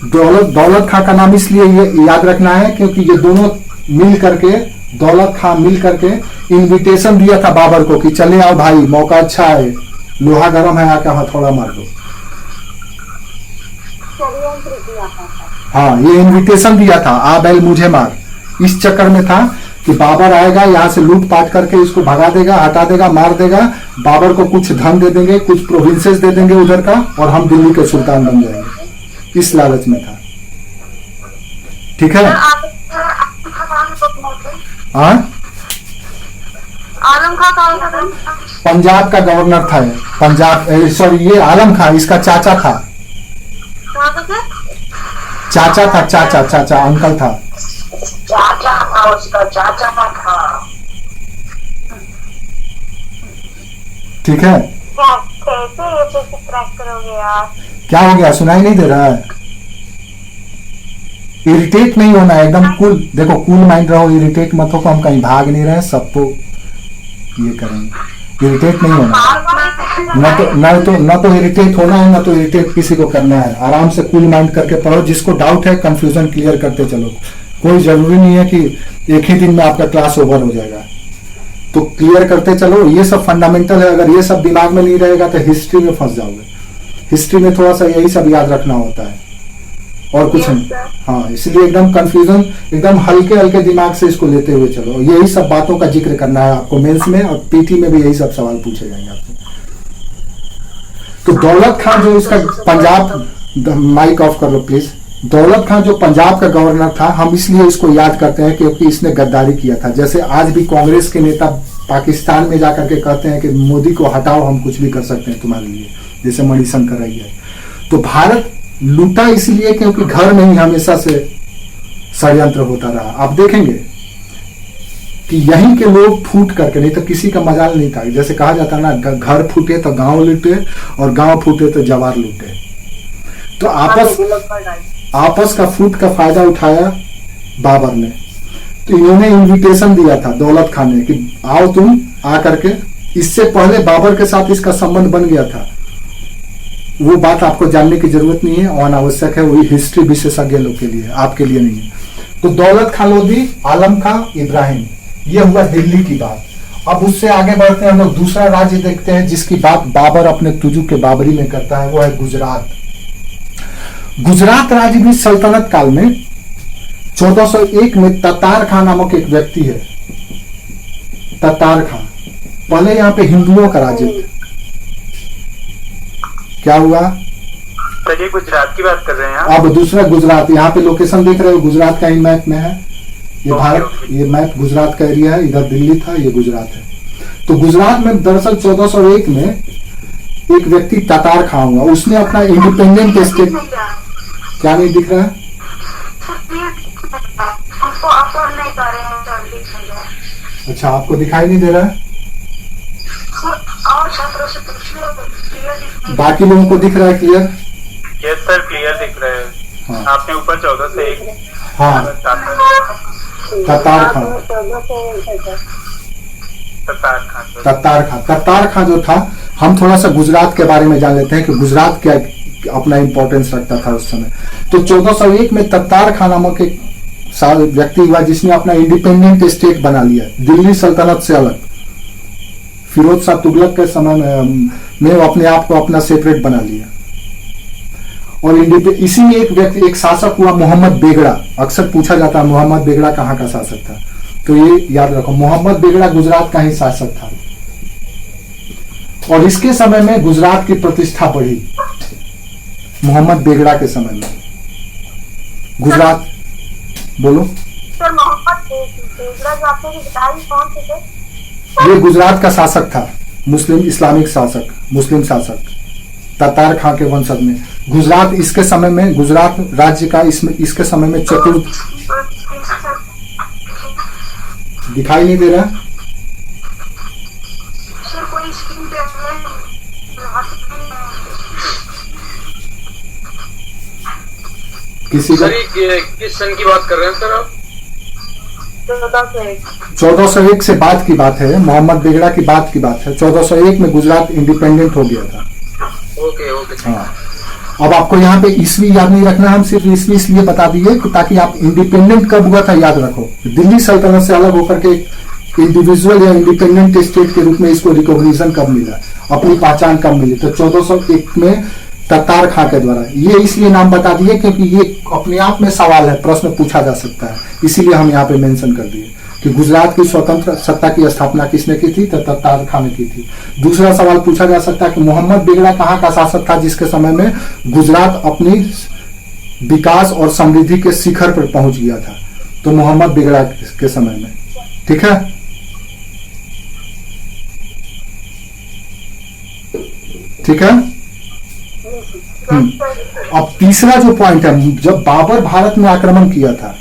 दौलत खां का नाम इसलिए ये याद रखना है क्योंकि ये दोनों मिल करके, दौलत खां मिल करके इनविटेशन दिया था बाबर को कि चले आओ भाई, मौका अच्छा है, लोहा गर्म है, आके हथौड़ा मार दो। हाँ, ये इनविटेशन दिया था, आ बैल मुझे मार। इस चक्कर में था कि बाबर आएगा, यहाँ से लूटपाट करके इसको भगा देगा, हटा देगा, मार देगा। बाबर को कुछ धन दे देंगे, कुछ प्रोविंसेस दे देंगे उधर का, और हम दिल्ली के सुल्तान बन जाएंगे। इस लालच में था। ठीक है। हाँ,
आलम खां कौन था?
पंजाब का गवर्नर था। पंजाब, सॉरी, ये आलम खां इसका चाचा था। चाचा था, चाचा अंकल था।
चाचा था, उसका चाचा था।
ठीक है।
कैसे ये कैसे क्रैक करोगे यार?
क्या हो गया, सुनाई नहीं दे रहा है? इरिटेट नहीं होना है, एकदम कूल। देखो, कूल माइंड रहो, इरिटेट मत हो। हम कहीं भाग नहीं रहे, सबको ये करेंगे, इरिटेट नहीं होना। ना तो इरिटेट होना है, ना तो इरिटेट किसी को करना है। आराम से कूल माइंड करके पढ़ो, जिसको डाउट है कंफ्यूजन क्लियर करते चलो। कोई जरूरी नहीं है कि एक ही दिन में आपका क्लास ओवर हो जाएगा, तो क्लियर करते चलो। ये सब फंडामेंटल है, अगर ये सब दिमाग में नहीं रहेगा तो हिस्ट्री में फंस जाओगे। हिस्ट्री में थोड़ा सा यही सब याद रखना होता है और कुछ नहीं। हाँ, इसलिए एकदम कंफ्यूजन, एकदम हल्के हल्के दिमाग से इसको लेते हुए चलो। यही सब बातों का जिक्र करना है आपको मेंस में, और पीटी में भी यही सब सवाल पूछे जाएंगे आपसे। तो दौलत खान जो इसका पंजाब, माइक ऑफ कर लो प्लीज। दौलत खान जो पंजाब का गवर्नर था, हम इसलिए इसको याद करते हैं क्योंकि इसने गद्दारी किया था। जैसे आज भी कांग्रेस के नेता पाकिस्तान में जाकर के कहते हैं कि मोदी को हटाओ, हम कुछ भी कर सकते हैं तुम्हारे लिए, जैसे मणिशंकर अय्यर। तो भारत लूटा इसीलिए क्योंकि घर में ही हमेशा से षड्यंत्र होता रहा। आप देखेंगे कि यहीं के लोग फूट करके, नहीं तो किसी का मजाल नहीं था। जैसे कहा जाता ना, घर फूटे तो गांव लूटे और गांव फूटे तो जवार लूटे। तो आपस का फूट का फायदा उठाया बाबर ने। तो इन्होंने इनविटेशन दिया था दौलत खान ने कि आओ तुम आ करके। इससे पहले बाबर के साथ इसका संबंध बन गया था। वो बात आपको जानने की जरूरत नहीं है, अनावश्यक है, वही हिस्ट्री विशेषज्ञ लोग के लिए, आपके लिए नहीं है। तो दौलत खान लोधी, आलम खां, इब्राहिम, ये हुआ दिल्ली की बात। अब उससे आगे बढ़ते हैं हम लोग, दूसरा राज्य देखते हैं जिसकी बात बाबर अपने तुजु के बाबरी में करता है, वो है गुजरात। गुजरात राज्य भी सल्तनत काल में 1401 में ततार खां नामक एक व्यक्ति है। ततार खां पहले यहाँ पे हिंदुओं का राज्य था। क्या हुआ?
चलिए गुजरात की बात कर रहे हैं।
अब दूसरा गुजरात, यहाँ पे लोकेशन देख रहे हो, गुजरात का ही मैप में है ये भारत। ये मैप गुजरात का एरिया है, इधर दिल्ली था, ये गुजरात है। तो गुजरात में दरअसल 1401 में एक व्यक्ति ततार खां हुआ। उसने अपना इंडिपेंडेंट स्टेट, क्या नहीं दिख रहा है? अच्छा, आपको दिखाई नहीं दे रहा है? बाकी लोगों को दिख रहा है क्लियर?
यस सर, क्लियर दिख रहा है।
हाँ।
आपने ऊपर 14 से 1।
हाँ, ततार खां। ततार खां जो था, हम थोड़ा सा गुजरात के बारे में जान लेते हैं कि गुजरात क्या अपना इंपॉर्टेंस रखता था उस समय। तो 1401 में ततार खां नामक एक व्यक्ति हुआ जिसने अपना इंडिपेंडेंट स्टेट बना लिया, दिल्ली सल्तनत से अलग। फिरोज शाह तुगलक के समय में वो अपने आप को अपना सेपरेट बना लिया। और इसी में एक व्यक्ति, एक शासक हुआ मोहम्मद बेगड़ा। अक्सर पूछा जाता है मोहम्मद बेगड़ा कहाँ का शासक था, तो ये याद रखो, मोहम्मद बेगड़ा गुजरात का ही शासक था। और इसके समय में गुजरात की प्रतिष्ठा बढ़ी, मोहम्मद बेगड़ा के समय में। गुजरात, बोलो
सर, मोहम्मद बेगड़ा जो आपने बताई कौन से थे?
ये गुजरात का शासक था, मुस्लिम इस्लामिक शासक, मुस्लिम शासक, ततार खां के वंशज में। गुजरात इसके समय में, गुजरात राज्य का इसके समय में चतुर्थ, दिखाई नहीं दे रहा?
सर कोई स्क्रीन पे
किसी का?
किस सन की बात कर रहे हैं सर आप?
1401 से बाद की बात है, मोहम्मद बेगड़ा की बात है। 1401 में गुजरात इंडिपेंडेंट हो गया था।
ओके।
हाँ, अब आपको यहाँ पे ईस्वी याद नहीं रखना, हम सिर्फ ईस्वी इसलिए बता दिए ताकि आप इंडिपेंडेंट कब हुआ था याद रखो। दिल्ली सल्तनत से अलग होकर के इंडिविजुअल या इंडिपेंडेंट स्टेट के रूप में इसको रिकॉग्निशन कब मिला, अपनी पहचान कब मिली, तो 1401 में ततार खां के द्वारा। ये इसलिए नाम बता दिए क्योंकि ये अपने आप में सवाल है, प्रश्न पूछा जा सकता है, इसीलिए हम यहाँ पे मेंशन कर दिए कि गुजरात की स्वतंत्र सत्ता की स्थापना किसने की थी, तो ततार खां ने की थी। दूसरा सवाल पूछा जा सकता है कि मोहम्मद बेगड़ा कहाँ का शासक था जिसके समय में गुजरात अपनी विकास और समृद्धि के शिखर पर पहुंच गया था, तो मोहम्मद बेगड़ा के समय में। ठीक है, ठीक है। अब तीसरा जो पॉइंट है, जब बाबर भारत में आक्रमण किया था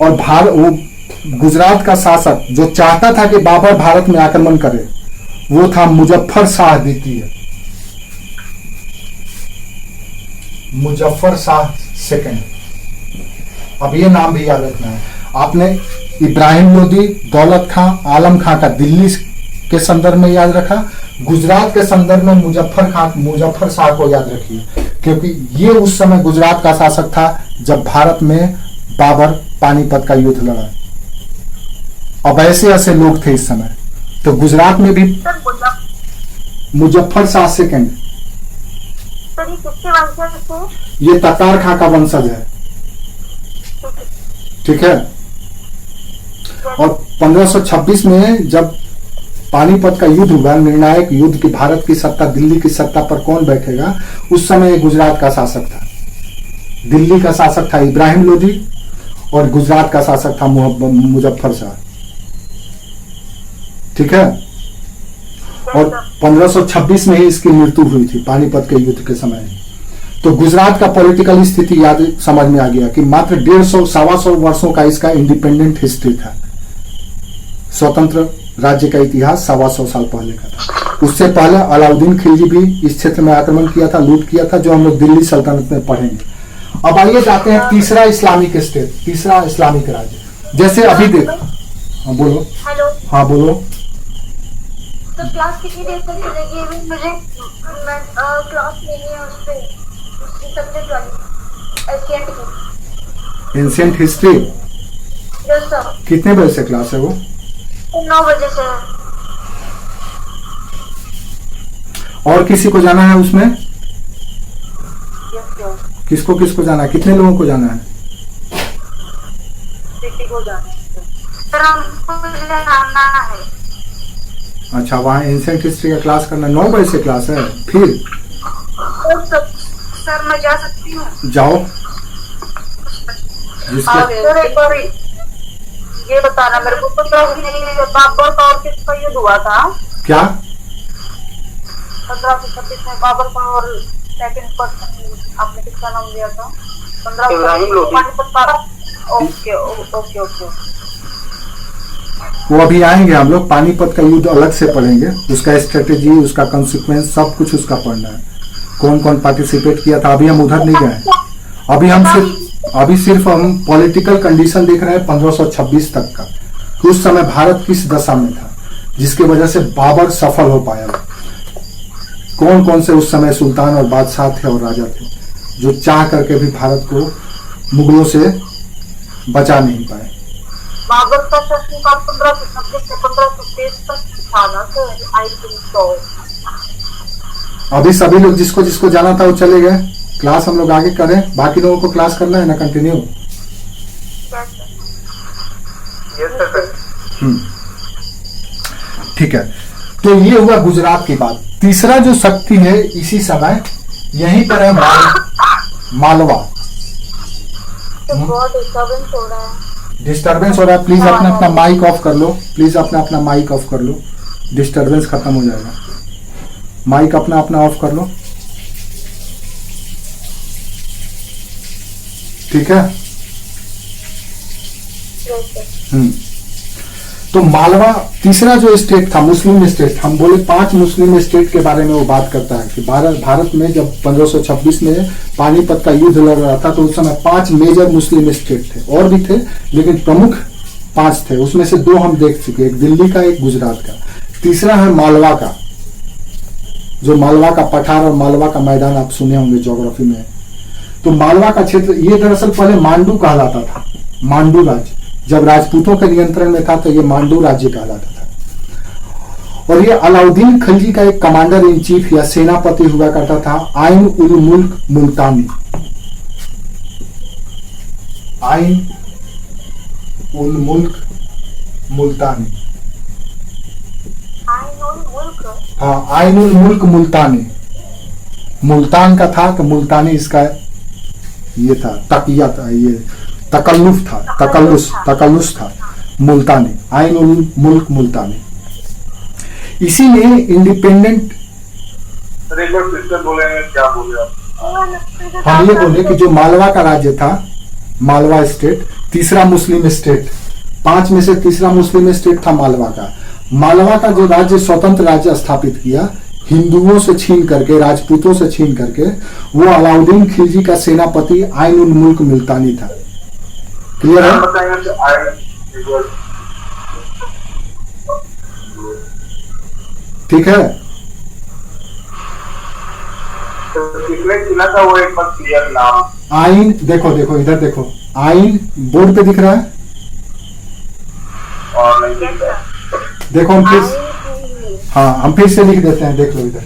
और वो गुजरात का शासक जो चाहता था कि बाबर भारत में आक्रमण करे, वो था मुजफ्फर शाह द्वितीय, मुजफ्फर शाह सेकंड। अब ये नाम भी याद रखना है आपने। इब्राहिम लोदी, दौलत खां, आलम खां का दिल्ली के संदर्भ में याद रखा, गुजरात के संदर्भ में मुजफ्फर शाह को याद रखिए, क्योंकि ये उस समय गुजरात का शासक था जब भारत में बाबर पानीपत का युद्ध लड़ा। अब ऐसे ऐसे लोग थे इस समय, तो गुजरात में भी
सर बोला
मुजफ्फर शाह सेकंड,
सर, ये किसके वंशज थे?
ये ततार खां का वंशज है, ठीक है। और 1526 में जब पानीपत का युद्ध हुआ, निर्णायक युद्ध की भारत की सत्ता, दिल्ली की सत्ता पर कौन बैठेगा, उस समय गुजरात का शासक था। दिल्ली का शासक था इब्राहिम लोधी और गुजरात का शासक था मुजफ्फर शाह, ठीक है। और 1526 में ही इसकी मृत्यु हुई थी पानीपत के युद्ध के समय। तो गुजरात का पॉलिटिकल स्थिति याद समझ में आ गया कि मात्र 150-125 वर्षों का इसका इंडिपेंडेंट हिस्ट्री था। स्वतंत्र राज्य का इतिहास 125 साल पहले का था। उससे पहले अलाउद्दीन खिलजी भी इस क्षेत्र में आक्रमण किया था, लूट किया था, जो हम लोग दिल्ली सल्तनत में पढ़ेंगे। अब आइए जाते हैं तीसरा इस्लामिक स्टेट, तीसरा इस्लामिक राज्य। जैसे अभी देख, हाँ बोलो।
हेलो,
हाँ बोलो।
तो क्लास कितनी देर तक चलेगी? अभी मुझे क्लास लेनी है उस पे, उसकी सब्जेक्ट वाली एशियन की।
एंशिएंट हिस्ट्री
यस सर,
कितने बजे से क्लास है वो?
9 बजे से है।
और किसी को जाना है उसमें?
यस सर,
किसको किसको जाना है? कितने लोगों को जाना है?
सिटी को जाना है सर, हमको जाना है।
अच्छा, वहाँ एंशिएंट हिस्ट्री का क्लास करना है। 9 बजे से क्लास है। फिर
सर मैं जा सकती हूँ?
जाओ। जिसको
सर एक बार ये बताना मेरे को, बाबर का और किसका युद्ध हुआ था?
क्या
1526 में बाबर का और सेकंड पर्सन आपने किसका नाम दिया था?
इब्राहिम लोधी।
पानीपत का। Okay okay okay.
वो अभी आएंगे हम लोग, पानीपत का युद्ध अलग से पढ़ेंगे, उसका स्ट्रेटेजी, उसका कॉन्सिक्वेंस, सब कुछ उसका पढ़ना है। कौन कौन पार्टिसिपेट किया था, अभी हम उधर नहीं गए। अभी सिर्फ हम पॉलिटिकल कंडीशन देख रहे हैं 1526 तक का, कि उस समय भारत किस दशा में था, जिसकी वजह से बाबर सफल हो पाया। कौन कौन से उस समय सुल्तान और बादशाह थे और राजा थे, जो चाह करके भी भारत को मुगलों से बचा नहीं पाए।
बाबर का शासनकाल 1526 से 1523 तक था ना सर, आई थिंक सो।
अभी सभी लोग जिसको जिसको जाना था वो चले गए। क्लास हम लोग आगे करें, बाकी लोगों को क्लास करना है ना, कंटिन्यू।
Yes sir.
ठीक है, तो ये हुआ गुजरात की बात। तीसरा जो शक्ति है इसी समय यहीं पर है मालवा।
तो बहुत डिस्टर्बेंस हो रहा है।
डिस्टर्बेंस हो रहा है, प्लीज अपना अपना माइक ऑफ कर लो, प्लीज अपना अपना माइक ऑफ कर लो, डिस्टर्बेंस खत्म हो जाएगा। माइक अपना अपना ऑफ कर लो, ठीक है। तो मालवा तीसरा जो स्टेट था, मुस्लिम स्टेट, हम बोले 5 मुस्लिम स्टेट के बारे में वो बात करता है कि भारत में जब 1526 में पानीपत का युद्ध लड़ रहा था तो उस समय 5 मेजर मुस्लिम स्टेट थे, और भी थे लेकिन प्रमुख 5 थे। उसमें से 2 हम देख चुके, एक दिल्ली का, एक गुजरात का। तीसरा है मालवा का, जो मालवा का पठार और मालवा का मैदान आप सुने होंगे ज्योग्राफी में। तो मालवा का क्षेत्र ये दरअसल पहले मांडू कहलाता था, मांडू राज्य। जब राजपूतों के नियंत्रण में था तो ये मांडू राज्य कहलाता था। और ये अलाउद्दीन खिलजी का एक कमांडर इन चीफ या सेनापति हुआ करता था, आइन उल मुल्क मुल्तानी। आइन उल मुल्क मुल्तानी, हाँ, आइन उल मुल्क मुल्तानी। मुल्तान का था तो मुल्तानी इसका ये था, तकिया था, ये तकल्लुफ था, तकल्लुस था, मुल्तानी, आइन उल मुल्क मुल्तानी। इसी में इंडिपेंडेंट
बोले क्या बोले आप?
हम ये बोले कि जो मालवा का राज्य था, मालवा स्टेट, तीसरा मुस्लिम स्टेट, 5 में से तीसरा मुस्लिम स्टेट था मालवा का। मालवा का जो राज्य स्वतंत्र राज्य स्थापित किया हिंदुओं से छीन करके, राजपूतों से छीन करके, वो अलाउद्दीन खिलजी का सेनापति आइन उल मुल्क मुल्तानी था। क्लियर है? ठीक है।
तो किसने चुना था वो एक बार क्लियर नाम।
आइन, देखो देखो इधर देखो, आइन बोर्ड पे दिख रहा है।
और नहीं दिख रहा है।
देखो हम फिर, हाँ हम फिर से लिख देते हैं, देख लो इधर,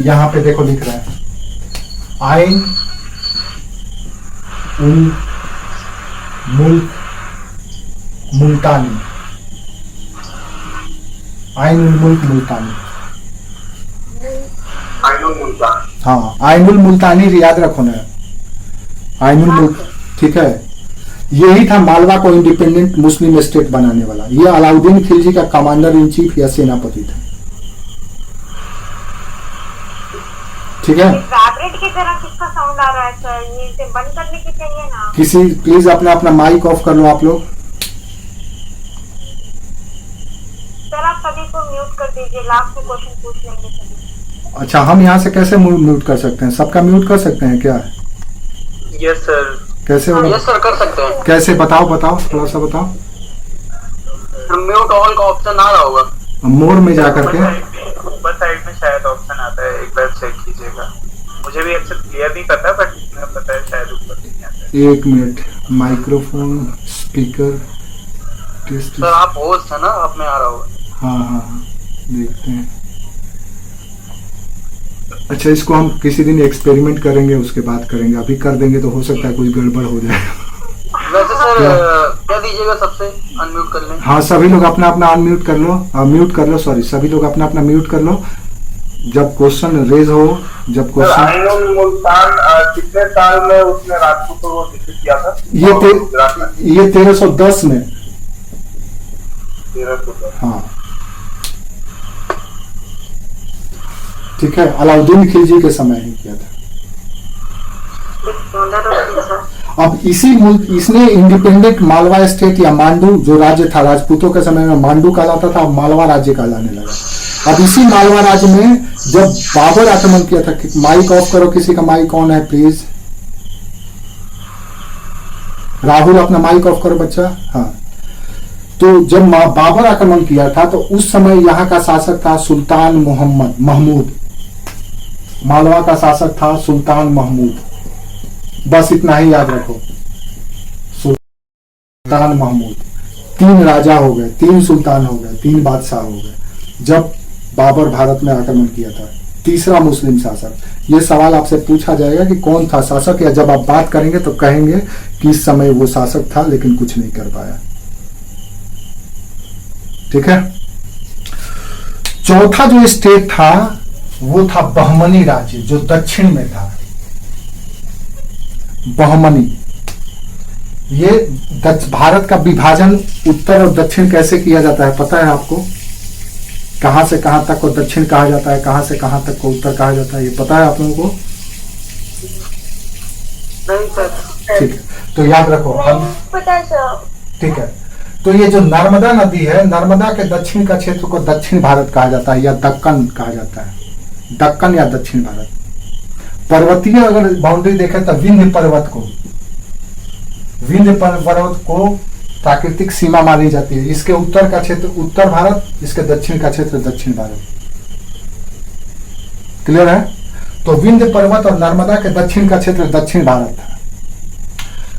यहाँ पे देखो लिख रहा है आइन उल मुल्क मुल्तानी, आइन उल मुल्क मुल्तानी।
आइनुल मुल्तान।
हाँ आइनुल मुल्तानी याद रखो ना, आइनुल मुल्क, ठीक है। यही था मालवा को इंडिपेंडेंट मुस्लिम स्टेट बनाने वाला। ये अलाउद्दीन खिलजी का कमांडर इन चीफ या सेनापति था, ठीक है।
वाइब्रेट की तरह किसका साउंड आ रहा है सर? ये इसे बंद करने की चाहिए ना।
किसी प्लीज अपना अपना माइक ऑफ कर लो आप लोग।
सर आप सभी को म्यूट कर दीजिए, लास्ट में क्वेश्चन पूछ लेंगे सभी।
अच्छा हम यहाँ से कैसे म्यूट कर सकते हैं? सबका म्यूट कर सकते हैं क्या?
Yes sir.
कैसे होगा?
यस सर, कर सकते हैं।
कैसे बताओ, बताओ थोड़ा सा बताओ।
म्यूट ऑल का ऑप्शन आ रहा होगा
मोर में जा करके,
ऊपर साइड में शायद ऑप्शन आता है, एक बार चेक कीजिएगा। मुझे भी अच्छा क्लियर नहीं पता, बट इतना पता है शायद ऊपर नहीं आता है।
एक minute, microphone speaker test.
Sir. आप होस्ट है ना, आप में आ रहा होगा।
हाँ हाँ हाँ देखते हैं। अच्छा इसको हम किसी दिन एक्सपेरिमेंट करेंगे, उसके बाद करेंगे, अभी कर देंगे तो हो सकता है कोई गड़बड़ हो जाए।
वैसे सर क्या दीजिएगा, सबसे अनम्यूट कर लें।
हाँ सभी लोग अपना अपना अनम्यूट कर लो, म्यूट कर लो, सॉरी सभी लोग अपना अपना म्यूट कर लो। जब क्वेश्चन रेज हो, जब क्वेश्चन।
आइनुल मुल्तान कितने साल में उसने राजपूतों को विकसित किया था?
ये 1310 में।
1310।
हाँ ठीक है, अलाउद्दीन खिलजी के समय ही किया था। अब इसी मुल्क, इसने इंडिपेंडेंट मालवा स्टेट या मांडू जो राज्य था, राजपूतों के समय में मांडू कहलाता था, अब मालवा राज्य कहलाने लगा। अब इसी मालवा राज्य में जब बाबर आक्रमण किया था, माइक ऑफ करो, किसी का माइक ऑन है प्लीज। राहुल अपना माइक ऑफ करो बच्चा। हाँ तो जब बाबर आक्रमण किया था तो उस समय यहाँ का शासक था सुल्तान मोहम्मद महमूद। मालवा का शासक था सुल्तान महमूद, बस इतना ही याद रखो, सुल्तान महमूद। 3 राजा हो गए, 3 सुल्तान हो गए, 3 बादशाह हो गए जब बाबर भारत में आक्रमण किया था। तीसरा मुस्लिम शासक। ये सवाल आपसे पूछा जाएगा कि कौन था शासक, या जब आप बात करेंगे तो कहेंगे कि इस समय वो शासक था लेकिन कुछ नहीं कर पाया, ठीक है। चौथा जो स्टेट था वो था बहमनी राज्य, जो दक्षिण में था। बहमनी, ये भारत का विभाजन उत्तर और दक्षिण कैसे किया जाता है पता है आपको? कहां से कहां तक को दक्षिण कहा जाता है, कहां से कहां तक को उत्तर कहा जाता है, ये पता है आप लोगों को?
नहीं सर।
ठीक है, तो याद रखो हम,
पता है सर।
ठीक है। तो ये जो नर्मदा नदी है, नर्मदा के दक्षिण का क्षेत्र को दक्षिण भारत कहा जाता है या दक्कन कहा जाता है, दक्कन या दक्षिण भारत। पर्वतीय अगर बाउंड्री देखें तो विंध्य पर्वत को प्राकृतिक सीमा मानी जाती है। इसके उत्तर का क्षेत्र उत्तर भारत, इसके दक्षिण का क्षेत्र दक्षिण भारत। क्लियर है? तो विंध्य पर्वत और नर्मदा के दक्षिण का क्षेत्र दक्षिण भारत था।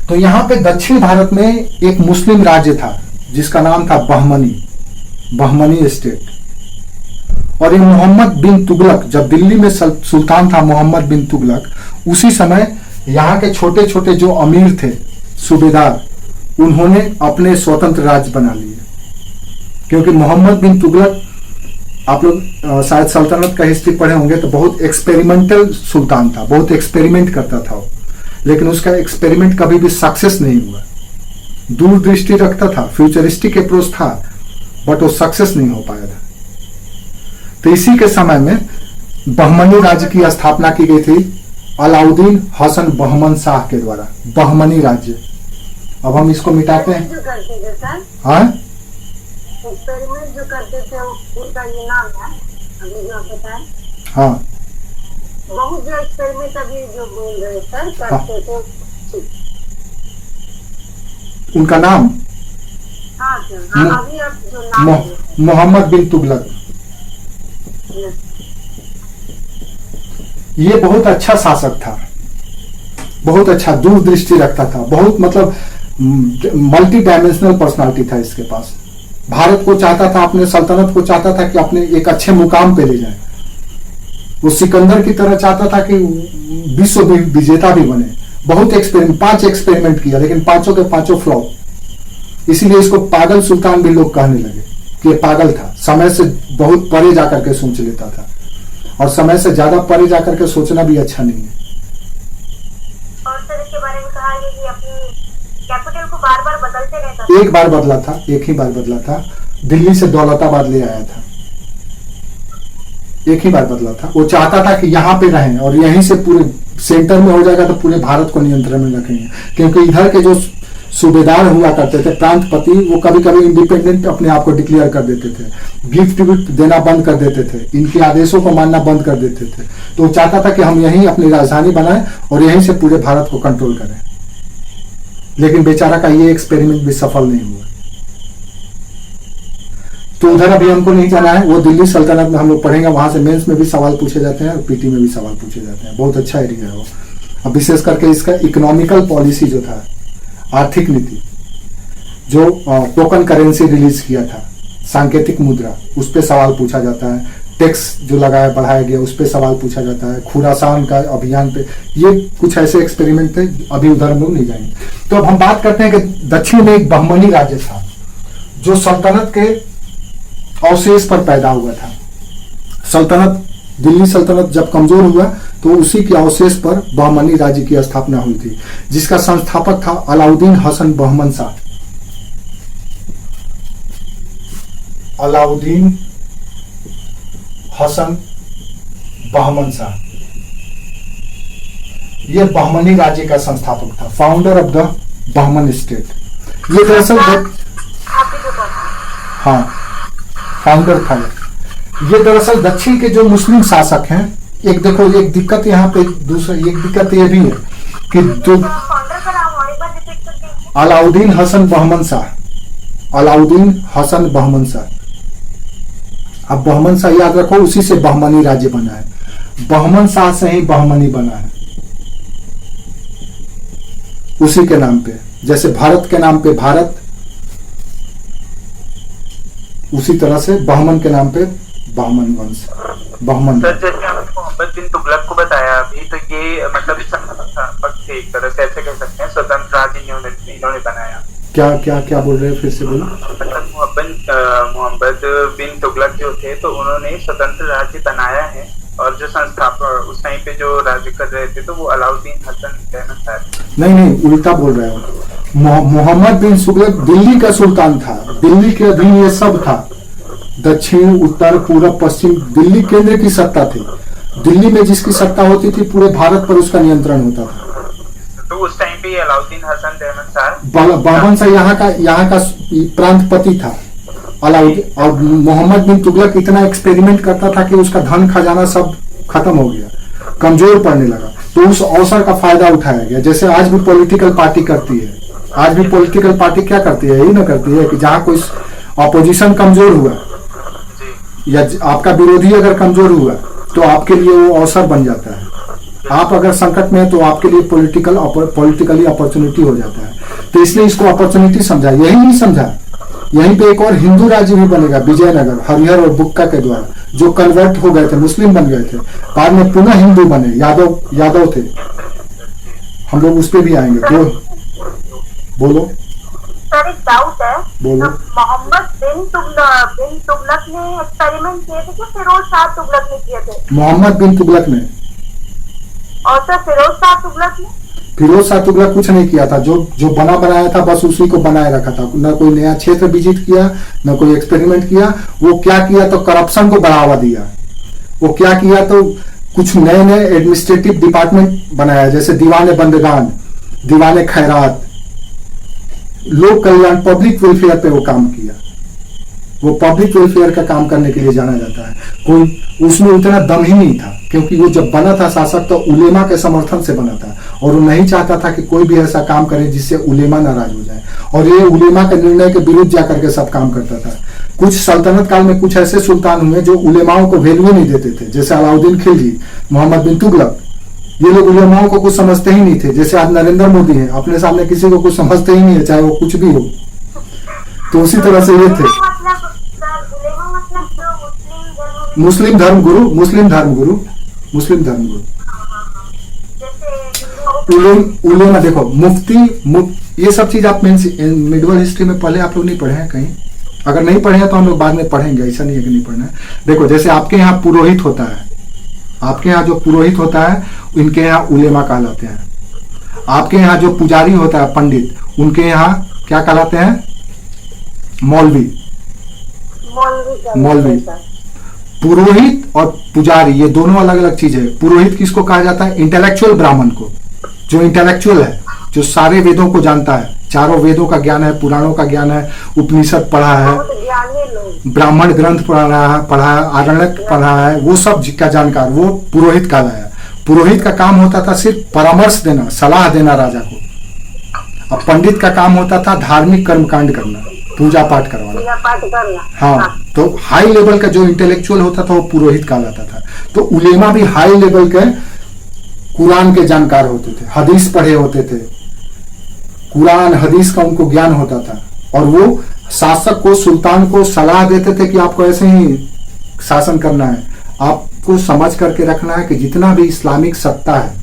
तो यहाँ पे दक्षिण भारत में एक मुस्लिम राज्य था जिसका नाम था बहमनी स्टेट। और ये मोहम्मद बिन तुगलक, जब दिल्ली में सुल्तान था मोहम्मद बिन तुगलक, उसी समय यहाँ के छोटे छोटे जो अमीर थे, सूबेदार, उन्होंने अपने स्वतंत्र राज्य बना लिए। क्योंकि मोहम्मद बिन तुगलक, आप लोग शायद सल्तनत का हिस्ट्री पढ़े होंगे, तो बहुत एक्सपेरिमेंटल सुल्तान था, बहुत एक्सपेरिमेंट करता था वो। लेकिन उसका एक्सपेरिमेंट कभी भी सक्सेस नहीं हुआ। दूरदृष्टि रखता था, फ्यूचरिस्टिक अप्रोच था, बट वो सक्सेस नहीं हो पाया था। तो इसी के समय में बहमनी राज्य की स्थापना की गई थी अलाउद्दीन हसन बहमन शाह के द्वारा, बहमनी राज्य। अब हम इसको मिटाते हैं।
जो करते थे सर,
हाँ
एक्सपेरिमेंट जो करते थे उसका ये नाम है, अभी जो आप बताएं।
हाँ
बहुत जो एक्सपेरिमेंट अभी जो बोल रहे सर करते थे,
उनका नाम
हाँ सर। हाँ, अभी आप जो नाम
मोहम्मद बिन तुगलक। ये बहुत अच्छा शासक था, बहुत अच्छा दूरदृष्टि रखता था, बहुत मतलब मल्टी डायमेंशनल पर्सनालिटी था इसके पास। भारत को चाहता था, अपने सल्तनत को चाहता था कि अपने एक अच्छे मुकाम पे ले जाए। वो सिकंदर की तरह चाहता था कि विश्व विजेता भी बने। बहुत 5 एक्सपेरिमेंट किया, लेकिन पांचों के पांचों फ्लॉप। इसीलिए इसको पागल सुल्तान भी लोग कहने लगे कि ये पागल था, समय से बहुत परे जाकर के सोच लेता था, और समय से ज्यादा परे जाकर के सोचना भी अच्छा नहीं है।
और सर इसके बारे में कहा है कि अपनी कैपिटल को बार बार बदलते रहता था।
एक बार बदला था, एक ही बार बदला था। दिल्ली से दौलताबाद ले आया था, एक ही बार बदला था। वो चाहता था कि यहाँ पे रहें और यहीं से पूरे सेंटर में हो जाएगा तो पूरे भारत को नियंत्रण में रखेंगे, क्योंकि इधर के जो सूबेदार हुआ करते थे, प्रांतपति, वो कभी कभी इंडिपेंडेंट अपने आप को डिक्लेयर कर देते थे, गिफ्ट विफ्ट देना बंद कर देते थे, इनके आदेशों को मानना बंद कर देते थे। तो वो चाहता था कि हम यहीं अपनी राजधानी बनाएं और यहीं से पूरे भारत को कंट्रोल करें। लेकिन बेचारा का ये एक्सपेरिमेंट भी सफल नहीं हुआ। तो उधर अभी हमको नहीं जाना है, वो दिल्ली सल्तनत में हम लोग पढ़ेंगे, वहां से मेंस में भी सवाल पूछे जाते हैं और पीटी में भी सवाल पूछे जाते हैं। बहुत अच्छा एरिया है वो। अब विशेष करके इसका इकोनॉमिकल पॉलिसी जो था, आर्थिक नीति, जो टोकन करेंसी रिलीज किया था, सांकेतिक मुद्रा, उस पर सवाल पूछा जाता है। टैक्स जो लगाया बढ़ाया गया, उस पर सवाल पूछा जाता है। खुरासान का अभियान पे, ये कुछ ऐसे एक्सपेरिमेंट थे। अभी उधर हम लोग नहीं जाएंगे। तो अब हम बात करते हैं कि दक्षिण में एक बहमनी राज्य था जो सल्तनत के अवशेष पर पैदा हुआ था। सल्तनत, दिल्ली सल्तनत जब कमजोर हुआ तो उसी के अवशेष पर बहमनी राज्य की स्थापना हुई थी, जिसका संस्थापक था अलाउद्दीन हसन बहमन शाह। अलाउद्दीन हसन बहमन शाह, यह बहमनी राज्य का संस्थापक था, founder of the Bahman state. ये दरअसल हाँ, फाउंडर था। ये दरअसल दक्षिण के जो मुस्लिम शासक हैं, एक देखो, एक दिक्कत यहाँ पे, दूसरा एक दिक्कत ये भी है कि जो अलाउद्दीन हसन बहमन शाह, अलाउद्दीन हसन बहमन शाह, अब बहमन शाह याद रखो, उसी से बहमनी राज्य बना है। बहमन शाह से ही बहमनी बना है, उसी के नाम पे। जैसे भारत के नाम पे भारत, उसी तरह से बहमन के नाम पे बहमन वंश, बहमन।
सर जैसे आपने मोहम्मद बिन तुगलक को बताया अभी, तो ये मतलब संस्थापक थे एक तरह से, ऐसे कह सकते हैं, स्वतंत्र राज्य इन्होंने बनाया।
क्या क्या क्या बोल रहे हैं, फिर से बोलो।
मतलब मोहम्मद बिन तुगलक जो थे, तो उन्होंने स्वतंत्र राज्य बनाया है, और जो संस्थापक उस टाइम पे जो राज्य कर रहे थे तो वो अलाउद्दीन हसन बहमन शाह।
नहीं, उल्टा बोल रहे हो। मोहम्मद बिन तुगलक दिल्ली का सुल्तान था, दिल्ली के अधीन ये सब था। दक्षिण, उत्तर, पूर्व, पश्चिम, दिल्ली केंद्र की सत्ता थी। दिल्ली में जिसकी सत्ता होती थी, पूरे भारत पर उसका नियंत्रण होता था।
तो उस टाइम पे अलाउद्दीन हसन बहमन शाह,
बहमन शाह यहाँ का प्रांतपति था। अलाउद्दीन और मोहम्मद बिन तुगलक इतना एक्सपेरिमेंट करता था कि उसका धन खजाना सब खत्म हो गया, कमजोर पड़ने लगा। तो उस अवसर का फायदा उठाया गया। जैसे आज भी पॉलिटिकल पार्टी करती है, आज भी पॉलिटिकल पार्टी क्या करती है, यही ना करती है कि जहां कोई अपोजिशन कमजोर हुआ या आपका विरोधी अगर कमजोर हुआ तो आपके लिए वो अवसर बन जाता है। आप अगर संकट में है तो आपके लिए पॉलिटिकली अपॉर्चुनिटी हो जाता है। तो इसलिए इसको अपॉर्चुनिटी समझा, यही नहीं समझा। यहीं पे एक और हिंदू राज्य भी बनेगा, विजयनगर, हरिहर और बुक्का के द्वारा, जो कन्वर्ट हो गए थे, मुस्लिम बन गए थे, बाद में पुनः हिंदू बने, यादव थे। हम लोग उस पर भी आएंगे। बोलो
सर, एक डाउट है।
बोलो।
मोहम्मद बिन तुगलक ने एक्सपेरिमेंट किए थे कि फिरोज शाह तुगलक ने किए थे?
मोहम्मद बिन तुगलक ने।
और सर फिरोज शाह तुगलक ने?
फिरोज शाह तुगलक कुछ नहीं किया था। जो बना बनाया था बस उसी को बनाए रखा था। न कोई नया क्षेत्र विजिट किया, न कोई एक्सपेरिमेंट किया। वो क्या किया तो करप्शन को बढ़ावा दिया। वो क्या किया तो कुछ नए नए एडमिनिस्ट्रेटिव डिपार्टमेंट बनाया, जैसे दीवाने बंदगान, दीवाने खैरात, लोक कल्याण, पब्लिक वेलफेयर पे वो काम किया। वो पब्लिक वेलफेयर का काम करने के लिए जाना जाता है। कोई उसमें उतना दम ही नहीं था, क्योंकि वो जब बना था शासक तो उलेमा के समर्थन से बना था, और वो नहीं चाहता था कि कोई भी ऐसा काम करे जिससे उलेमा नाराज हो जाए, और ये उलेमा के निर्णय के विरुद्ध जाकर के सब काम करता था। कुछ सल्तनत काल में कुछ ऐसे सुल्तान हुए जो उलेमाओं को वैल्यू नहीं देते थे, जैसे अलाउद्दीन खिलजी, मोहम्मद बिन तुगलक। ये लोग उलेमाओं को कुछ समझते ही नहीं थे। जैसे आज नरेंद्र मोदी है, अपने सामने किसी को कुछ समझते ही नहीं है, चाहे वो कुछ भी हो। तो उसी तरह से ये थे मुस्लिम धर्मगुरु। उलेमा देखो, ये सब चीज आप मिडवल हिस्ट्री में पहले आप लोग नहीं पढ़े हैं कहीं? अगर नहीं पढ़े हैं तो हम लोग बाद में पढ़ेंगे, ऐसा नहीं है कि नहीं पढ़ना है। देखो, जैसे आपके यहाँ पुरोहित होता है, आपके यहाँ जो पुरोहित होता है इनके यहाँ उलेमा कहलाते हैं। आपके यहाँ जो पुजारी होता है, पंडित, उनके यहाँ क्या कहलाते हैं? मौलवी। पुरोहित और पुजारी ये दोनों अलग अलग चीज है। पुरोहित किसको कहा जाता है? इंटेलेक्चुअल ब्राह्मण को, जो इंटेलेक्चुअल है, जो सारे वेदों को जानता है, चारों वेदों का ज्ञान है, पुराणों का ज्ञान है, उपनिषद पढ़ा है, ब्राह्मण ग्रंथ पढ़ा है, आरण्यक पढ़ा है, वो सब का जानकार, वो पुरोहित कहलाया। पुरोहित का काम होता था सिर्फ परामर्श देना, सलाह देना राजा को। अब पंडित का काम होता था धार्मिक कर्मकांड करना, पूजा पाठ करवाना। हाँ, तो हाई लेवल का जो इंटेलेक्चुअल होता था वो पुरोहित कहलाता था। तो उलेमा भी हाई लेवल के कुरान के जानकार होते थे, हदीस पढ़े होते थे, कुरान हदीस का उनको ज्ञान होता था। और वो शासक को, सुल्तान को सलाह देते थे कि आपको ऐसे ही शासन करना है, आपको समझ करके रखना है कि जितना भी इस्लामिक सत्ता है,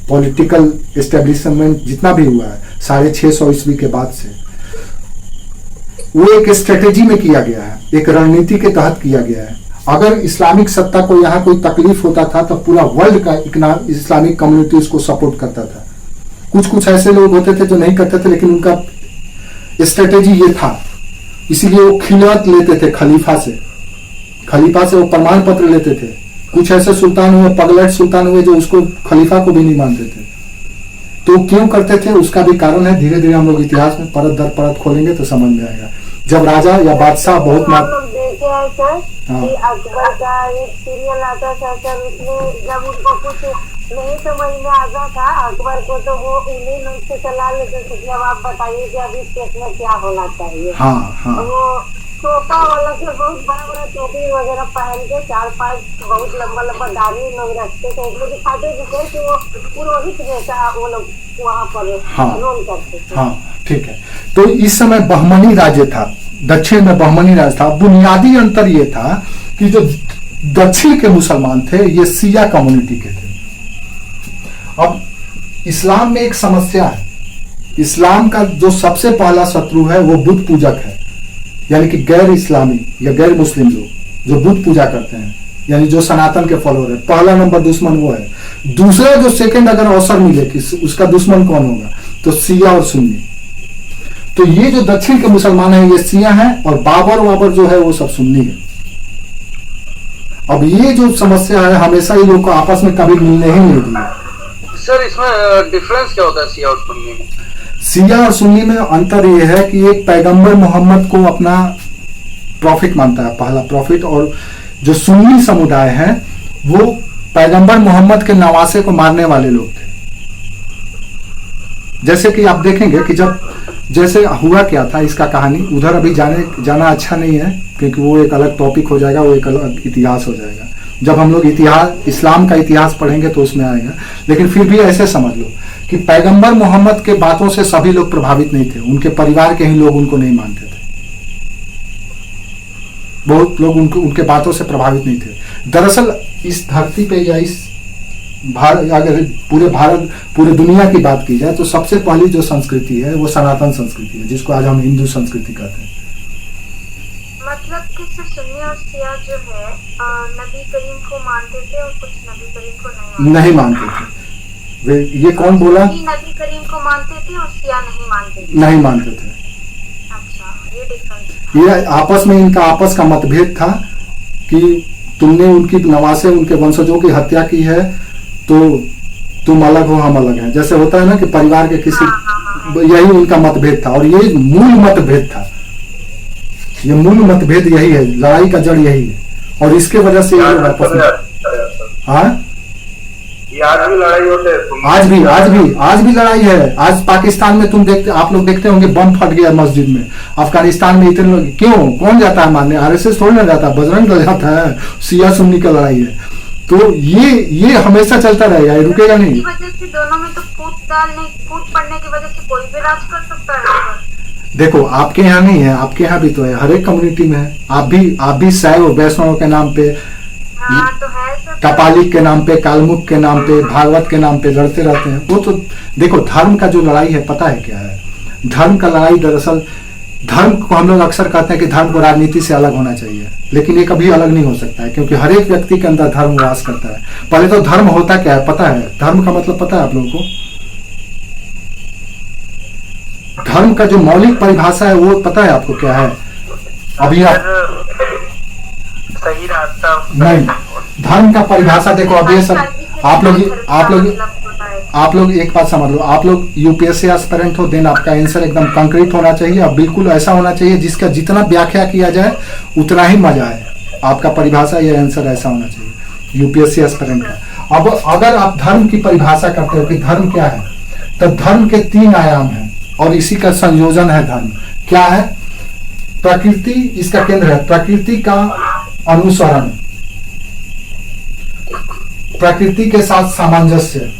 पॉलिटिकल एस्टेब्लिशमेंट जितना भी हुआ है 650 ईस्वी के बाद से, वो एक स्ट्रेटेजी में किया गया है, एक रणनीति के तहत किया गया है। अगर इस्लामिक सत्ता को यहाँ कोई तकलीफ होता था तो पूरा वर्ल्ड का इस्लामिक कम्युनिटी उसको सपोर्ट करता था। कुछ कुछ ऐसे लोग होते थे जो नहीं करते थे, लेकिन उनका स्ट्रेटेजी ये था, इसीलिए वो खिलाफत लेते थे खलीफा से वो प्रमाण पत्र लेते थे। कुछ ऐसे सुल्तान हुए, पगलट सुल्तान हुए, जो उसको खलीफा को भी नहीं मानते थे। तो क्यों करते थे उसका भी कारण है, धीरे धीरे हम लोग इतिहास में परत दर परत खोलेंगे तो समझ में आएगा। जब राजा या बादशाह बहुत
देखे हैं सर कि अकबर का एक सीरियल आता था सर, उसमें जब उनको कुछ नहीं समझ में आता था अकबर को, तो वो उन्हीं लोग से सलाह लेते थे कि अब आप बताइए कि अभी स्टेट में क्या होना चाहिए। वो टोपा वाला से बहुत बड़ा बड़ा टोपी वगैरह पहन के 4-5 बहुत लंबा लंबा दाढ़ी लोग रखते थे, इसमें दिखाते थे कि वो पुरोहित जैसा वो लोग वहाँ पर रोल करते थे।
हाँ, ठीक है। तो इस समय बहमनी राज्य था, दक्षिण में बहमनी राज्य था। बुनियादी अंतर ये था कि जो दक्षिण के मुसलमान थे ये सिया कम्युनिटी के थे। अब इस्लाम में एक समस्या है, इस्लाम का जो सबसे पहला शत्रु है वो बुद्ध पूजक है, यानी कि गैर इस्लामी या गैर मुस्लिम लोग जो बुद्ध पूजा करते हैं, यानी जो सनातन के फॉलोअर है। पहला नंबर दुश्मन वो है। दूसरा जो सेकंड अगर अवसर मिले कि उसका दुश्मन कौन होगा, तो सिया और सुन्नी। तो ये जो दक्षिण के मुसलमान हैं ये सिया हैं, और बाबर जो है वो सब सुन्नी है। अब ये जो समस्या है हमेशा ही लोग को आपस में कभी मिलने ही नहीं दिया।
सर इसमें डिफरेंस क्या होता है सिया और सुन्नी में?
सिया और सुन्नी में अंतर यह है कि एक पैगंबर मोहम्मद को अपना प्रॉफिट मानता है, पहला प्रॉफिट, और जो सुन्नी समुदाय है वो पैगंबर मोहम्मद के नवासे को मारने वाले लोग थे। जैसे कि आप देखेंगे कि जैसे हुआ क्या था इसका कहानी, उधर अभी जाना अच्छा नहीं है क्योंकि वो एक अलग टॉपिक हो जाएगा, वो एक अलग इतिहास हो जाएगा। जब हम लोग इस्लाम का इतिहास पढ़ेंगे तो उसमें आएगा। लेकिन फिर भी ऐसे समझ लो कि पैगंबर मोहम्मद के बातों से सभी लोग प्रभावित नहीं थे, उनके परिवार के ही लोग उनको नहीं मानते थे। बहुत लोग उनके बातों से प्रभावित नहीं थे। दरअसल इस धरती पे या इस अगर पूरे दुनिया की बात की जाए तो सबसे पहली जो संस्कृति है वो सनातन संस्कृति है, जिसको आज हम हिंदू संस्कृति कहते हैं।
मतलब कि सिर्फ सुन्नी और सिया जो है नबी करीम को मानते थे और कुछ नबी करीम को नहीं मानते
थे। ये कौन बोला?
नबी करीम को मानते थे और सिया नहीं मानते थे। अच्छा, ये डिफरेंस।
ये आपस में इनका आपस का मतभेद था कि तुमने उनकी नवासे उनके वंशजों की हत्या की है तो तुम अलग हो हम अलग हैं। जैसे होता है ना कि परिवार के किसी, यही उनका मतभेद था। और ये मूल मतभेद था, ये मूल मतभेद यही है, लड़ाई का जड़ यही है। और इसके वजह से ये वापस
हाँ ये आज भी लड़ाई होते हैं।
आज भी लड़ाई है। आज पाकिस्तान में आप लोग देखते होंगे बम फट गया मस्जिद में। अफगानिस्तान में इतने लोग क्यों, कौन जाता है मारने? आरएसएस थोड़ी ना जाता, बजरंग दल जाता है। शिया सुन्नी का लड़ाई है। तो ये हमेशा चलता रहेगा, ये रुकेगा नहीं।
वजह से दोनों में तो फूट पड़ने की वजह से कोई भी राज कर सकता है।
देखो आपके यहाँ नहीं है, आपके यहाँ भी तो है, हर एक कम्युनिटी में है। आप भी शैव वैष्णव के नाम पे,
हाँ, तो है सब।
कपालिक के नाम पे, कालमुख के नाम पे, भागवत के नाम पे लड़ते रहते हैं। वो तो देखो धर्म का जो लड़ाई है पता है क्या है? धर्म का लड़ाई दरअसल, धर्म को हम लोग अक्सर कहते हैं कि धर्म को राजनीति से अलग होना चाहिए, लेकिन ये कभी अलग नहीं हो सकता है, क्योंकि हर एक व्यक्ति के अंदर धर्म वास करता है। पहले तो धर्म होता क्या है पता है? धर्म का मतलब पता है आप लोगों को? धर्म का जो मौलिक परिभाषा है वो पता है आपको क्या है? अभी आप
सही रास्ता
नहीं, धर्म का परिभाषा देखो। अब ये सब आप लोग एक बात समझ लो, आप लोग यूपीएससी एस्पिरेंट हो, देन आपका आंसर एकदम कंक्रीट होना चाहिए। अब बिल्कुल ऐसा होना चाहिए जिसका जितना व्याख्या किया जाए उतना ही मजा है। आपका परिभाषा या आंसर ऐसा होना चाहिए यूपीएससी एस्पिरेंट का। अब अगर आप धर्म की परिभाषा करते हो कि धर्म क्या है, तो धर्म के 3 आयाम हैं और इसी का संयोजन है धर्म। क्या है? प्रकृति इसका केंद्र है। प्रकृति का अनुसरण, प्रकृति के साथ सामंजस्य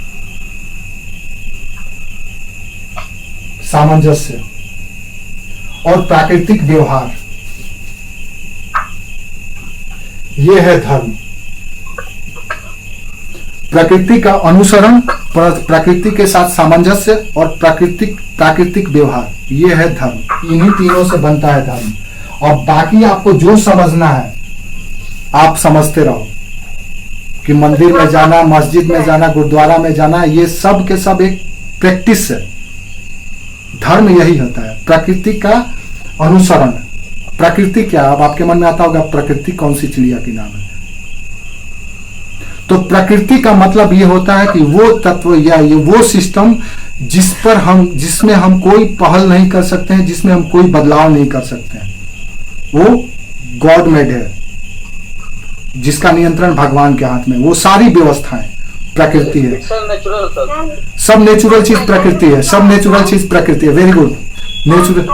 और प्राकृतिक व्यवहार, ये है धर्म। प्रकृति का अनुसरण, प्रकृति के साथ सामंजस्य और प्राकृतिक व्यवहार, ये है धर्म। इन्हीं तीनों से बनता है धर्म। और बाकी आपको जो समझना है आप समझते रहो कि मंदिर में जाना, मस्जिद में जाना, गुरुद्वारा में जाना, ये सब के सब एक प्रैक्टिस है। धर्म यही होता है, प्रकृति का अनुसरण। प्रकृति क्या? अब आपके मन में आता होगा प्रकृति कौन सी चिड़िया की नाम है? तो प्रकृति का मतलब ये होता है कि वो तत्व या ये वो सिस्टम जिसमें हम कोई पहल नहीं कर सकते हैं, जिसमें हम कोई बदलाव नहीं कर सकते हैं, वो गॉड मेड है, जिसका नियंत्रण भगवान के हाथ में। वो सारी व्यवस्थाएं प्रकृति है। सब नेचुरल चीज प्रकृति है, सब नेचुरल चीज प्रकृति है। Very good. नेचुरल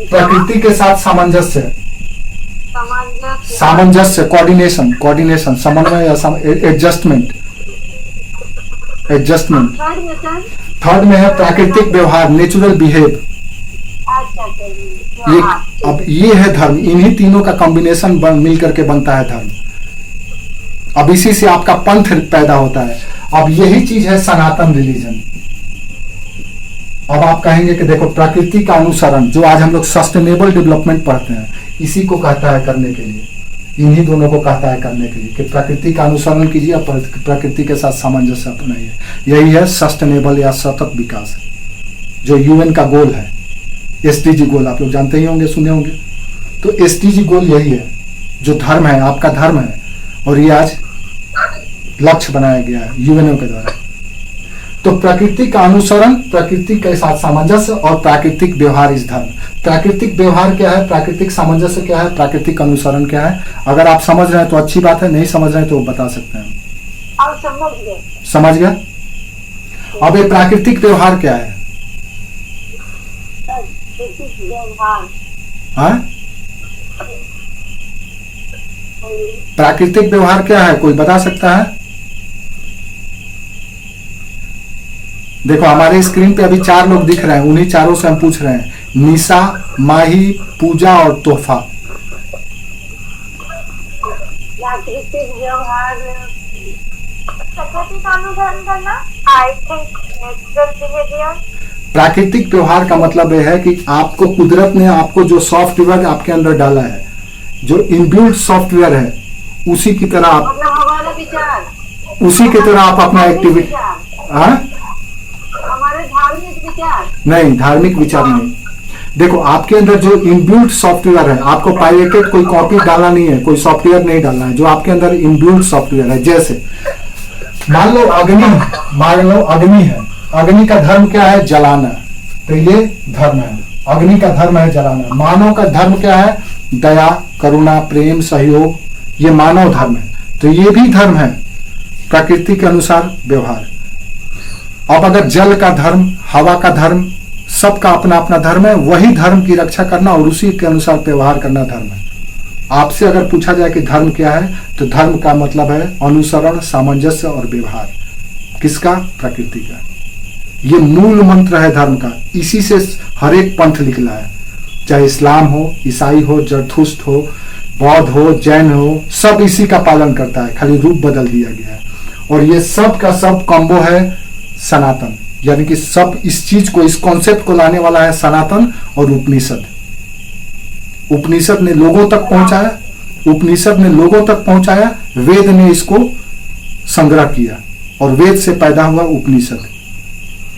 प्रकृति के साथ सामंजस्य, कोऑर्डिनेशन, समन्वय या एडजस्टमेंट। थर्ड में है प्राकृतिक व्यवहार, नेचुरल बिहेव। अब ये है धर्म। इन्हीं तीनों का कॉम्बिनेशन मिल करके बनता है धर्म। अब इसी से आपका पंथ पैदा होता है। अब यही चीज है सनातन रिलीजन। अब आप कहेंगे कि देखो प्रकृति का अनुसरण, जो आज हम लोग सस्टेनेबल डेवलपमेंट पढ़ते हैं, इसी को कहता है करने के लिए, इन्हीं दोनों को कहता है करने के लिए कि प्रकृति का अनुसरण कीजिए और प्रकृति के साथ सामंजस्य अपनाइए। यही है सस्टेनेबल या सतत विकास, जो यूएन का गोल है। एसडीजी गोल आप लोग जानते ही होंगे, सुने होंगे। तो एसडीजी गोल यही है, जो धर्म है, आपका धर्म है, और ये आज लक्ष्य बनाया गया है यूएनओ के द्वारा। तो प्रकृति का अनुसरण, प्रकृति के साथ सामंजस्य और प्राकृतिक व्यवहार इस धर्म। प्राकृतिक व्यवहार क्या है, प्राकृतिक सामंजस्य क्या है, प्राकृतिक अनुसरण क्या है? अगर आप समझ रहे हैं तो अच्छी बात है, नहीं समझ रहे हैं तो बता सकते हैं। समझ गया? अब ये प्राकृतिक व्यवहार क्या है? प्राकृतिक व्यवहार क्या है, कोई बता सकता है? देखो हमारे स्क्रीन पे अभी 4 लोग दिख रहे हैं, उन्हीं चारों से हम पूछ रहे हैं। निशा, माही, पूजा और तोहफा।
प्राकृतिक व्यवहार, प्रकृति का अनुसरण करना, आई थिंक नेचुरल बिहेवियर।
प्राकृतिक व्यवहार का मतलब यह है कि आपको कुदरत ने आपको जो सॉफ्टवेयर आपके अंदर डाला है, जो इनबिल्ट सॉफ्टवेयर है, उसी की तरह आप,
हमारा विचार,
उसी की तरह आप अपना एक्टिविटी,
हमारे धार्मिक विचार
नहीं, धार्मिक विचार नहीं। देखो आपके अंदर जो इनबिल्ट सॉफ्टवेयर है, आपको पायरेटेड कोई कॉपी डालना नहीं है, कोई सॉफ्टवेयर नहीं डालना है, जो आपके अंदर इनबिल्ट सॉफ्टवेयर है। जैसे मान लो अग्नि है, अग्नि का धर्म क्या है? जलाना। तो ये धर्म है, अग्नि का धर्म है जलाना। मानव का धर्म क्या है? दया, करुणा, प्रेम, सहयोग, ये मानव धर्म है। तो तो ये भी धर्म है, प्रकृति के अनुसार व्यवहार। अब अगर जल का धर्म, हवा का धर्म, सबका अपना अपना धर्म है, वही धर्म की रक्षा करना और उसी के अनुसार व्यवहार करना धर्म है। आपसे अगर पूछा जाए कि धर्म क्या है, तो धर्म का मतलब है अनुसरण, सामंजस्य और व्यवहार। किसका? प्रकृति का। ये मूल मंत्र है धर्म का। इसी से हर एक पंथ निकला है, चाहे इस्लाम हो, ईसाई हो, जरथुस्त हो, बौद्ध हो, जैन हो, सब इसी का पालन करता है, खाली रूप बदल दिया गया है। और ये सब का सब कॉम्बो है सनातन, यानी कि सब इस चीज को, इस कॉन्सेप्ट को लाने वाला है सनातन और उपनिषद। उपनिषद ने लोगों तक पहुंचाया, उपनिषद ने लोगों तक पहुंचाया, वेद ने इसको संग्रह किया और वेद से पैदा हुआ उपनिषद।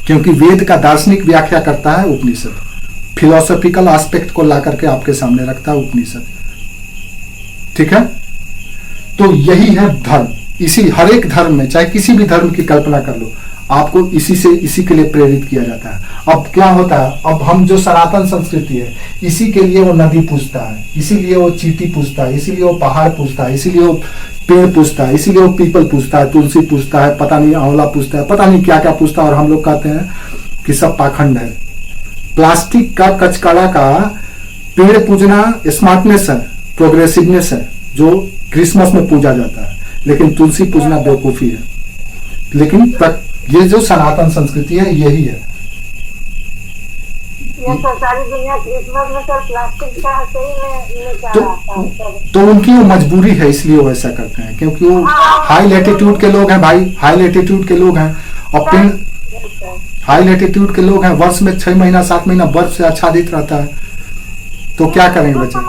क्योंकि वेद का दार्शनिक व्याख्या करता है उपनिषद, फिलोसॉफिकल एस्पेक्ट को ला करके आपके सामने रखता है उपनिषद। ठीक है, तो यही है धर्म। इसी हर एक धर्म में, चाहे किसी भी धर्म की कल्पना कर लो, आपको इसी के लिए प्रेरित किया जाता है। अब क्या होता है, अब हम जो सनातन संस्कृति है, इसी के लिए वो नदी पूजता है, इसीलिए वो चींटी पूजता है, इसीलिए वो पहाड़ पूजता है, इसीलिए वो पेड़ पूजता है, इसीलिए वो पीपल पूजता है, तुलसी पूजता है, पता नहीं आंवला पूजता है, पता नहीं क्या क्या पूजता है। और हम लोग कहते हैं कि सब पाखंड है। प्लास्टिक का, कचकाड़ा का पेड़ पूजना स्मार्टनेस है, प्रोग्रेसिवनेस है, जो क्रिसमस में पूजा जाता है। लेकिन तुलसी पूजना बेवकूफी है। लेकिन ये जो सनातन संस्कृति है यही है।
ये सारी दुनिया क्रिसमस में सर प्लास्टिक का सही में
तो उनकी वो मजबूरी है, इसलिए वो ऐसा करते हैं, क्योंकि वो हाई लैटिट्यूड के लोग हैं भाई, हाई लैटिट्यूड के लोग हैं। और पिंड हाई लैटिट्यूड के लोग हैं, वर्ष में 6 महीना 7 महीना बर्फ से आच्छादित रहता है, तो क्या करेंगे बच्चे?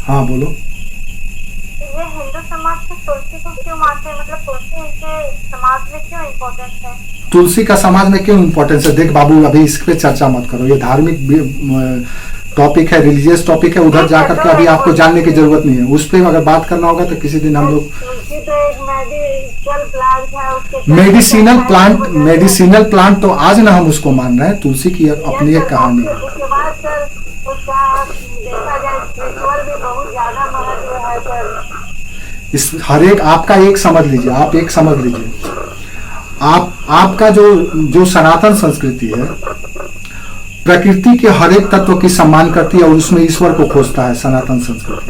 हाँ बोलो।
ये हिंदू समाज के तुलसी को क्यों मानते हैं? मतलब तुलसी इनके समाज में क्यों इम्पोर्टेंस है?
तुलसी का समाज में क्यों इम्पोर्टेंस है? देख बाबू, अभी इस पे चर्चा मत करो, ये धार्मिक टॉपिक है, रिलीजियस टॉपिक है, उधर जाकर के अभी आपको जानने की जरूरत नहीं है। उस पर अगर बात करना होगा तो किसी दिन हम लोग। मेडिसिनल प्लांट तो आज ना हम उसको मान रहे हैं, तुलसी की अपनी एक कहानी है। इस हर एक आपका एक समझ लीजिए, आप एक समझ लीजिए, आपका जो सनातन संस्कृति है, प्रकृति के हर एक तत्व की सम्मान करती है और उसमें ईश्वर को खोजता है। सनातन संस्कृति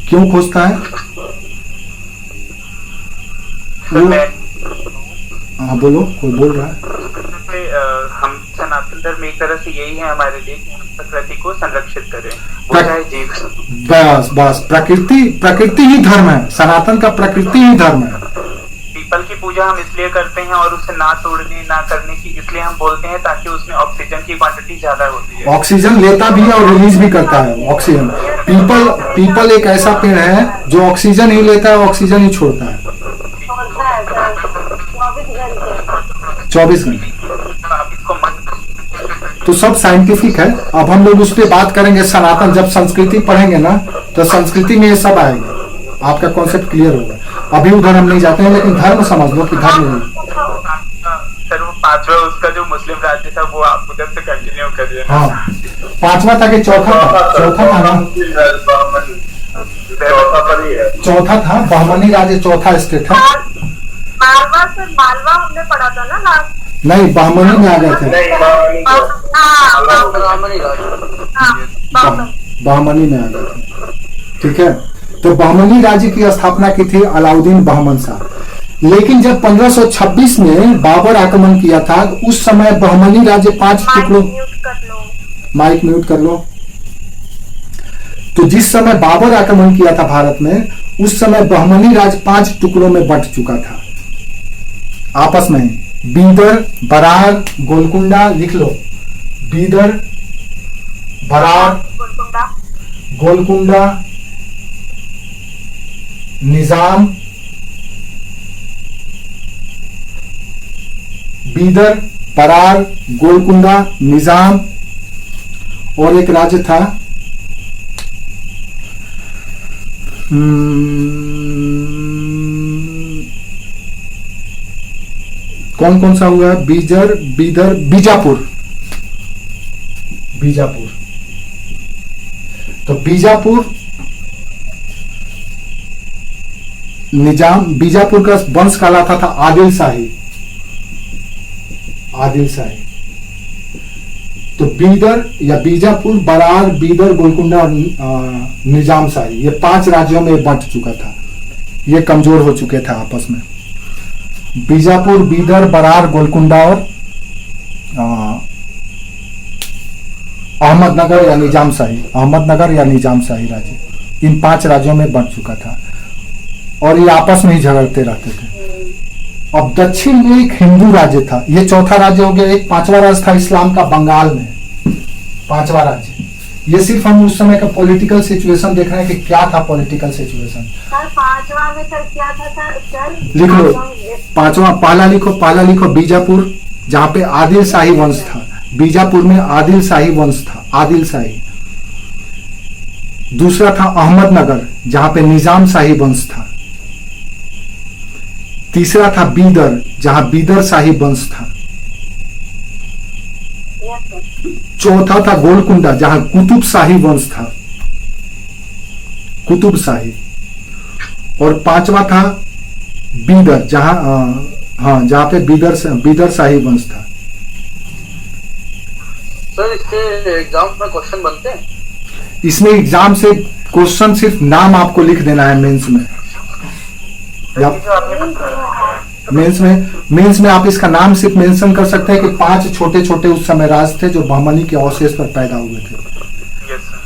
क्यों खोजता है? हाँ बोलो, कोई बोल रहा है?
हम सनातन धर्म एक तरह से यही है हमारे लिए कि हम प्रकृति को संरक्षित करें, वो चाहे जीव।
बस प्रकृति ही धर्म है, सनातन का प्रकृति ही धर्म है।
पीपल की पूजा हम इसलिए करते हैं और उसे ना तोड़ने ना करने की इसलिए हम बोलते हैं ताकि उसमें ऑक्सीजन की क्वांटिटी ज्यादा होती है।
ऑक्सीजन लेता भी है और रिलीज भी करता है ऑक्सीजन। पीपल एक ऐसा पेड़ है जो ऑक्सीजन ही लेता है, ऑक्सीजन ही छोड़ता है 24 घंटे। तो सब साइंटिफिक है। अब हम लोग उस पर बात करेंगे सनातन, जब संस्कृति पढ़ेंगे ना तो संस्कृति में ये सब आएगा, आपका कॉन्सेप्ट क्लियर होगा। अभी उधर हम नहीं जाते हैं, लेकिन धर्म समझ लो कि धर्म नहीं।
सर वो 5वां उसका जो मुस्लिम राज्य था वो आप उधर से कंटिन्यू करिए।
हाँ 5वां था कि चौथा था ना? चौथा था, बहमनी राज्य चौथा स्टेट है।
मालवा हमने पढ़ा था ना लास्ट।
नहीं, बहमनी में आ गए थे, बहमनी में आ गए थे। ठीक है, तो बहमनी राज्य की स्थापना की थी अलाउद्दीन बहमन शाह। लेकिन जब 1526 में बाबर आक्रमण किया था, उस समय बहमनी राज्य 5 टुकड़ों। माइक म्यूट कर लो। तो जिस समय बाबर आक्रमण किया था भारत में, उस समय बहमनी राज्य 5 टुकड़ों में बंट चुका था आपस में। बीदर, बरार, गोलकुंडा, लिख लो। बीदर, बरार, गोलकुंडा, निजाम, बीदर, बरार, गोलकुंडा, निजाम, और एक राज्य था कौन कौन सा हुआ? बीदर, बीजापुर। तो बीजापुर निजाम बीजापुर का वंश कहलाता था आदिल शाही। आदिल शाही। तो बीदर या बीजापुर, बरार, बीदर, गोलकुंडा और निजाम शाही, ये 5 राज्यों में बंट चुका था। ये कमजोर हो चुके थे आपस में। बीजापुर, बीदर, बरार, गोलकुंडा और अहमदनगर या निजाम शाही, अहमदनगर या निजाम शाही राज्य, इन 5 राज्यों में बंट चुका था और ये आपस में ही झगड़ते रहते थे। अब दक्षिण में एक हिंदू राज्य था, ये चौथा राज्य हो गया। एक 5वां राज्य था इस्लाम का बंगाल में, 5वां राज्य। ये सिर्फ हम उस समय का पॉलिटिकल सिचुएशन देख रहे हैं कि क्या था पॉलिटिकल सिचुएशन।
सर 5वां में सर क्या था सर?
लिख लो 5वां, पहला लिखो बीजापुर, जहां पे आदिल शाही वंश था। बीजापुर में आदिल शाही वंश था, आदिल शाही। दूसरा था अहमदनगर, जहां पे निजाम शाही वंश था। तीसरा था बीदर, जहां बीदर शाही वंश था। चौथा था गोलकुंडा, जहां कुतुब शाही वंश था, कुतुब शाही। और 5वां था बीदर, जहां पे बीदर शाही वंश था।
सर इसके एग्जाम में क्वेश्चन बनते हैं?
इसमें एग्जाम से क्वेश्चन सिर्फ नाम आपको लिख देना है मेंस में। मेंस में आप इसका नाम सिर्फ मेंशन कर सकते हैं कि 5 छोटे छोटे उस समय राज थे जो बहमनी के अवशेष पर पैदा हुए थे।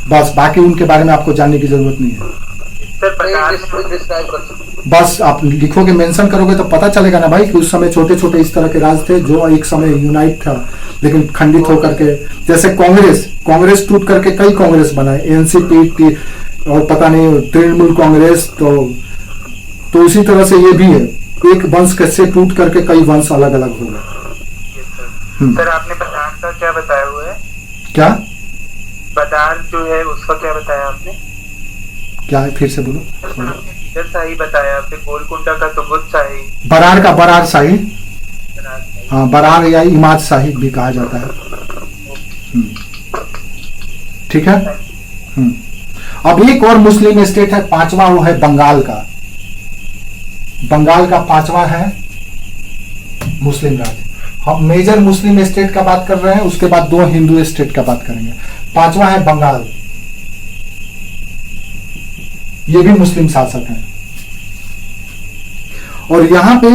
बस, बाकी उनके बारे में आपको जानने की जरूरत नहीं है। बस आप लिखोगे, मेंशन करोगे तो पता चलेगा ना भाई कि उस समय छोटे छोटे इस तरह के राज थे जो एक समय यूनाइट था लेकिन खंडित होकर के, जैसे कांग्रेस टूट करके कई कांग्रेस बनाए, एनसीपी और पता नहीं तृणमूल कांग्रेस। तो उसी तरह से ये भी है, एक वंश कैसे टूट करके कई वंश अलग अलग हो गए।
सर आपने बदार का क्या बताया हुआ है?
क्या
बदार जो है उसका क्या बताया आपने?
क्या है, फिर से बोलो।
बीदर शाही बताया, फिर गोलकुंडा का तो बुद्ध शाही,
बरार का बरार शाही, हाँ बरार या इमाद शाही भी कहा जाता है। ठीक है। अब एक और मुस्लिम स्टेट है 5वां, वो है बंगाल का। बंगाल का 5वां है मुस्लिम राज्य। हम मेजर मुस्लिम स्टेट का बात कर रहे हैं, उसके बाद 2 हिंदू स्टेट का बात करेंगे। 5वां है बंगाल, ये भी मुस्लिम शासक हैं। और यहां पे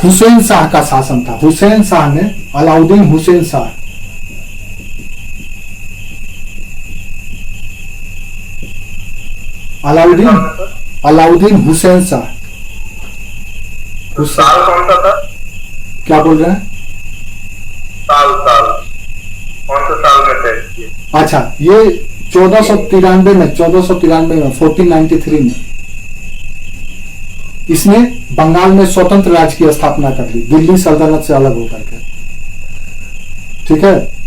हुसैन शाह का शासन था। हुसैन शाह ने, अलाउद्दीन हुसैन शाह, अलाउद्दीन हुसैन शाह।
साल कौन सा था?
क्या बोल रहे हैं?
साल कौन से साल में थे?
अच्छा, ये 1493 में 1493 में इसने बंगाल में स्वतंत्र राज्य की स्थापना कर ली, दिल्ली सल्तनत से अलग होकर के। ठीक है।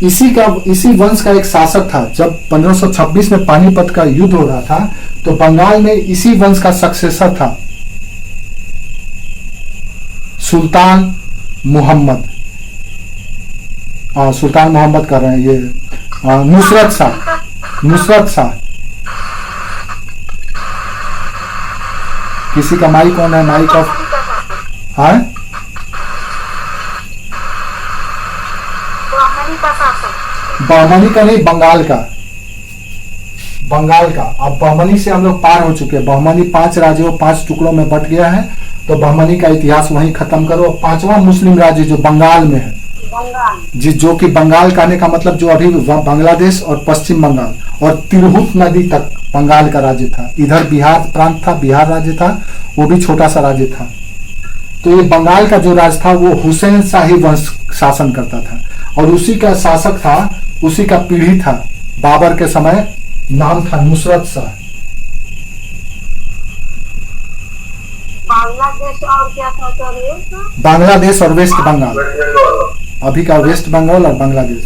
इसी वंश का एक शासक था। जब 1526 में पानीपत का युद्ध हो रहा था तो बंगाल में इसी वंश का सक्सेसर था सुल्तान मोहम्मद। सुल्तान मोहम्मद कर रहे हैं ये, नुसरत शाह। किसी का माइक ऑन है? Mic off. हाँ, बहमनी का नहीं, बंगाल का। अब बहमनी से हम लोग पार हो चुके हैं। बहमनी 5 राज्यों 5 टुकड़ों में बट गया है, तो बहमनी का इतिहास वहीं खत्म करो। 5वां मुस्लिम राज्य जो बंगाल में है, जो कि बंगाल कहने का मतलब जो अभी बांग्लादेश और पश्चिम बंगाल और तिरहुत नदी तक बंगाल का राज्य था। इधर बिहार प्रांत था, बिहार राज्य था, वो भी छोटा सा राज्य था। तो ये बंगाल का जो राज था वो हुसैन शाही वंश शासन करता था और उसी का शासक था, उसी का पीढ़ी था बाबर के समय, नाम था नुसरत शाह।
बांग्लादेश और क्या था सर?
बांग्लादेश और वेस्ट बंगाल, अभी का वेस्ट बंगाल और बांग्लादेश।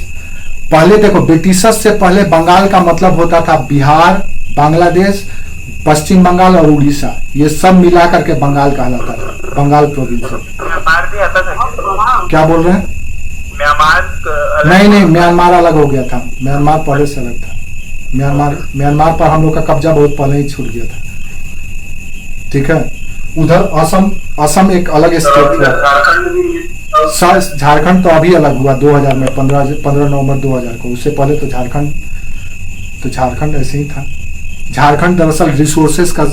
पहले देखो, ब्रिटिशर्स से पहले बंगाल का मतलब होता था बिहार, बांग्लादेश, पश्चिम बंगाल और उड़ीसा, ये सब मिला करके बंगाल कहलाता था, बंगाल प्रोविंस।
म्यांमार भी आता था?
क्या बोल रहे हैं?
म्यांमार
नहीं, म्यांमार अलग हो गया था, म्यांमार पहले से अलग था। म्यांमार पर हम लोग का कब्जा बहुत पहले ही छूट गया था। ठीक है, उधर असम एक अलग स्टेट था।
झारखंड भी
झारखंड तो अभी अलग हुआ 2000 में, 15 नवंबर 2000 को। उससे पहले तो झारखंड ऐसे ही था। झारखंड दरअसल रिसोर्सेस का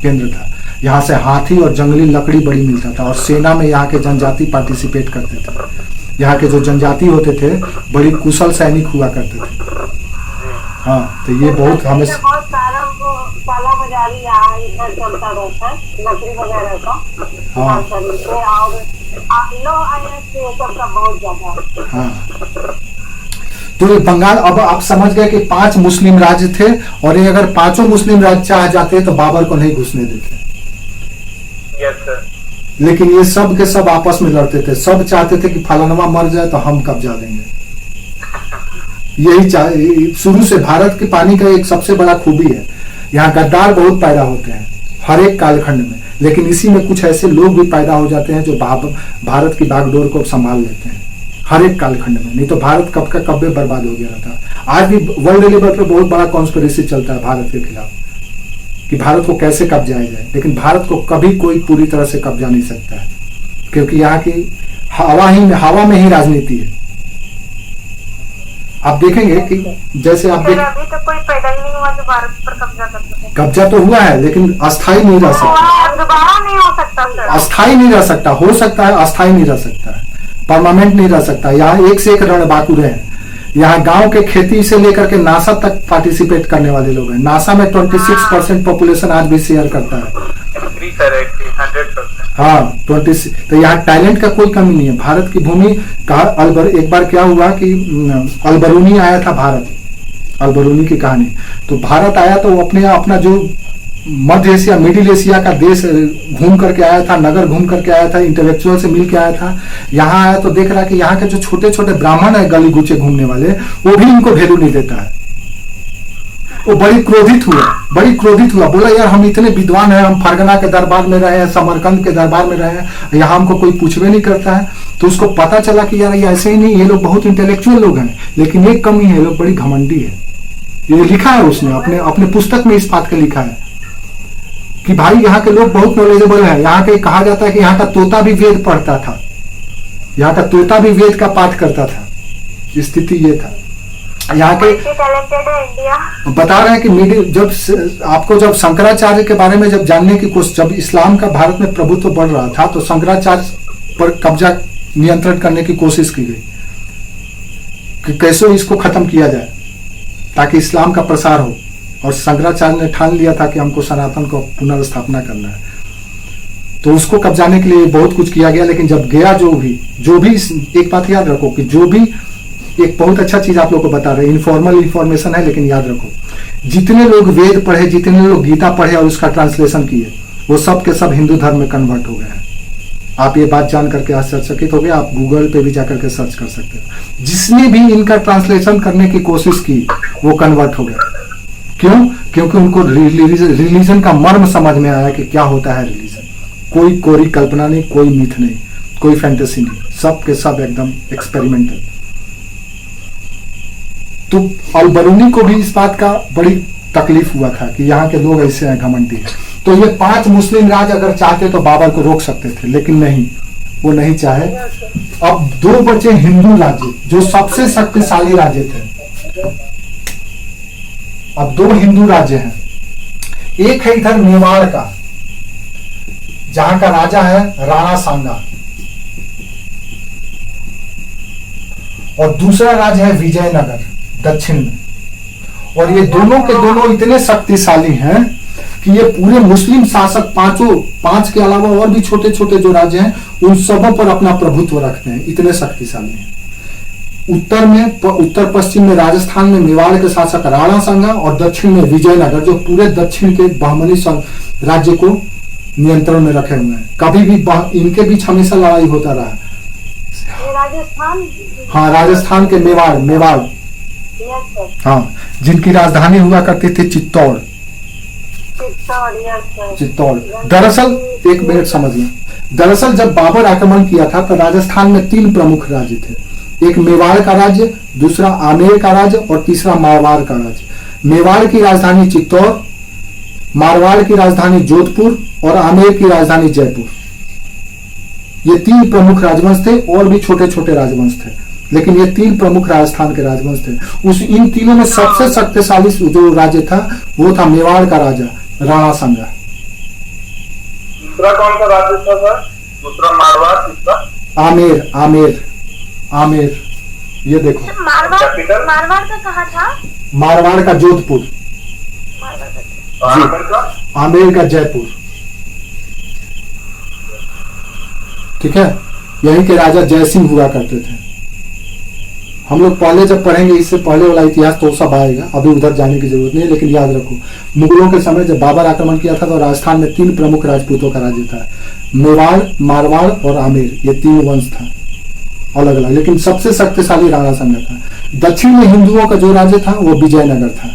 केंद्र था। यहाँ से हाथी और जंगली लकड़ी बड़ी मिलता था, और सेना में यहाँ के जनजाति पार्टिसिपेट करते थे। यहाँ के जो जनजाति होते थे बड़ी कुशल सैनिक हुआ करते थे। हाँ, तो ये बहुत हमें
बहुत साला बाजारी यहाँ इधर चलता रहता है, लकड़ी वगैरह का।
हाँ।
और लो आईएस ये सब का बहुत ज्यादा।
हाँ, तो ये बंगाल, अब आप समझ गए कि 5 मुस्लिम राज्य थे, और ये अगर 5 मुस्लिम राज्य चाह जाते तो बाबर को नहीं घुसने देते।
Yes sir.
लेकिन ये सब के सब आपस में लड़ते थे। सब चाहते थे कि फलानवा मर जाए तो हम कब्जा लेंगे। यही शुरू से भारत के पानी का एक सबसे बड़ा खूबी है, यहाँ गद्दार बहुत पैदा होते हैं हर एक कालखंड में, लेकिन इसी में कुछ ऐसे लोग भी पैदा हो जाते हैं जो भारत की बागडोर को संभाल लेते हैं हर एक कालखंड में। नहीं तो भारत कब का कब बर्बाद हो गया था। आज भी वर्ल्ड लेवल पे बहुत बड़ा कॉन्स्पिरेसी चलता है भारत के खिलाफ कि भारत को कैसे कब्जाया जाए, लेकिन भारत को कभी कोई पूरी तरह से कब्जा नहीं सकता है, क्योंकि यहाँ की हवा में ही राजनीति है। आप देखेंगे कि जैसे आप
अभी तो कोई पैदा ही नहीं हुआ जो भारत पर कब्जा कर सके।
कब्जा तो हुआ है, लेकिन अस्थायी नहीं रह सकता।
दोबारा नहीं हो सकता सर।
अस्थायी नहीं रह सकता, हो सकता है, अस्थायी नहीं रह सकता है, परमानेंट नहीं रह सकता। यहाँ एक से एक रणबांकुरे हैं। यहाँ गांव के खेती से लेकर के नासा तक पार्टिसिपेट करने वाले लोग हैं। नासा में 26% पॉपुलेशन आज भी शेयर करता है।
100%।
हाँ, 26। तो यहाँ टैलेंट का कोई कमी नहीं है। भारत की भूमि का एक बार क्या हुआ कि अलबरूनी आया था भारत, अलबरूनी की कहानी। तो भारत आया तो वो अपना जो मध्य एशिया, मिडिल एशिया का देश घूम करके आया था, नगर घूम करके आया था, इंटेलेक्चुअल से मिल के आया था। यहाँ आया तो देख रहा कि यहाँ के जो छोटे छोटे ब्राह्मण है गली गुचे घूमने वाले, वो भी इनको वैल्यू नहीं देता है। वो बड़ी क्रोधित हुआ, बोला यार हम इतने विद्वान हैं, हम फरगना के दरबार में रहे हैं, समरकंद के दरबार में रहे हैं, यहाँ हमको कोई पूछवे नहीं करता है। तो उसको पता चला कि यार ये ऐसे ही नहीं, ये लोग बहुत इंटेलेक्चुअल लोग हैं, लेकिन एक कमी है, ये लोग बड़ी घमंडी है। ये लिखा है उसने अपने पुस्तक में, इस बात का लिखा है कि भाई यहाँ के लोग बहुत नॉलेजेबल है। यहाँ के कहा जाता है कि यहाँ का तोता भी वेद पढ़ता था, यहाँ का तोता भी वेद का पाठ करता था। स्थिति ये था यहाँ के।
टैलेंटेड है इंडिया।
बता रहे हैं कि जब शंकराचार्य के बारे में जब जानने की कोशिश, जब इस्लाम का भारत में प्रभुत्व बढ़ रहा था, तो शंकराचार्य पर कब्जा नियंत्रण करने की कोशिश की गई कि कैसे इसको खत्म किया जाए ताकि इस्लाम का प्रसार हो। और शंकराचार्य ने ठान लिया था कि हमको सनातन को पुनर्स्थापना करना है, तो उसको कब्जाने के लिए बहुत कुछ किया गया। लेकिन जब गया जो भी एक बात याद रखो कि जो भी, एक बहुत अच्छा चीज आप लोग को बता रहे हैं, इनफॉर्मल इंफॉर्मेशन है, लेकिन याद रखो जितने लोग वेद पढ़े, जितने लोग गीता पढ़े और उसका ट्रांसलेशन किए, वो सब के सब हिंदू धर्म में कन्वर्ट हो गए हैं। आप ये बात जान करके आश्चर्यचकित हो गए। आप गूगल पे भी जाकर के सर्च कर सकते हो। जिसने भी इनका ट्रांसलेशन करने की कोशिश की वो कन्वर्ट हो गया। क्यों? क्योंकि उनको रिलीजन का मर्म समझ में आया कि क्या होता है रिलीजन। कोई कोरी कल्पना नहीं, कोई मिथ नहीं, कोई फैंटेसी नहीं, सब के सब एकदम एक्सपेरिमेंटल। तो अलबरूनी को भी इस बात का बड़ी तकलीफ हुआ था कि यहाँ के लोग ऐसे हैं, घमंडी है। तो ये 5 मुस्लिम राज्य अगर चाहते तो बाबर को रोक सकते थे, लेकिन नहीं, वो नहीं चाहे। अब 2 बचे हिंदू राज्य जो सबसे शक्तिशाली राज्य थे। अब 2 हिंदू राज्य हैं। एक है इधर मेवाड़ का, जहां का राजा है राणा सांगा, और दूसरा राज्य है विजयनगर दक्षिण में। और ये दोनों के दोनों इतने शक्तिशाली हैं कि ये पूरे मुस्लिम शासक 5 के अलावा और भी छोटे छोटे जो राज्य हैं उन सबों पर अपना प्रभुत्व रखते हैं, इतने शक्तिशाली हैं। उत्तर पश्चिम में राजस्थान में मेवाड़ के शासक राणा सांगा, और दक्षिण में विजयनगर, जो पूरे दक्षिण के बहमनी राज्य को नियंत्रण में रखे हुए हैं। कभी भी इनके बीच हमेशा लड़ाई होता रहा।
राजस्थान,
हाँ, राजस्थान के मेवाड़, हाँ, जिनकी राजधानी हुआ करती थी चित्तौड़। दरअसल एक मिनट समझिए, दरअसल जब बाबर आक्रमण किया था तो राजस्थान में 3 प्रमुख राज्य थे। एक मेवाड़ का राज्य, दूसरा आमेर का राज्य और तीसरा मारवाड़ का राज्य। मेवाड़ की राजधानी चित्तौड़, मारवाड़ की राजधानी जोधपुर और आमेर की राजधानी जयपुर। ये 3 प्रमुख राजवंश थे, और भी छोटे छोटे राजवंश थे, लेकिन ये 3 प्रमुख राजस्थान के राजवंश थे। इन तीनों में सबसे शक्तिशाली जो राज्य था वो था मेवाड़ का राजा राणा संगा।
दूसरा कौन सा राज्य था सर? दूसरा मारवाड़, तीसरा
आमेर। आमेर आमेर ये देखो,
कैपिटल
मारवाड़ का कहाँ था?
मारवाड़ का जोधपुर,
आमेर का
आमेर का जयपुर। ठीक है, यहीं के राजा जयसिंह हुआ करते थे। हम लोग पहले जब पढ़ेंगे इससे पहले वाला इतिहास तो सब आएगा, अभी उधर जाने की जरूरत नहीं है। लेकिन याद रखो, मुगलों के समय जब बाबर आक्रमण किया था तो राजस्थान में 3 प्रमुख राजपूतों का राज्य था, मेवाड़, मारवाड़ और आमेर। ये 3 वंश था अलग अलग, लेकिन सबसे शक्तिशाली राणा संगा था। दक्षिण में हिंदुओं का जो राज्य था वो विजयनगर था,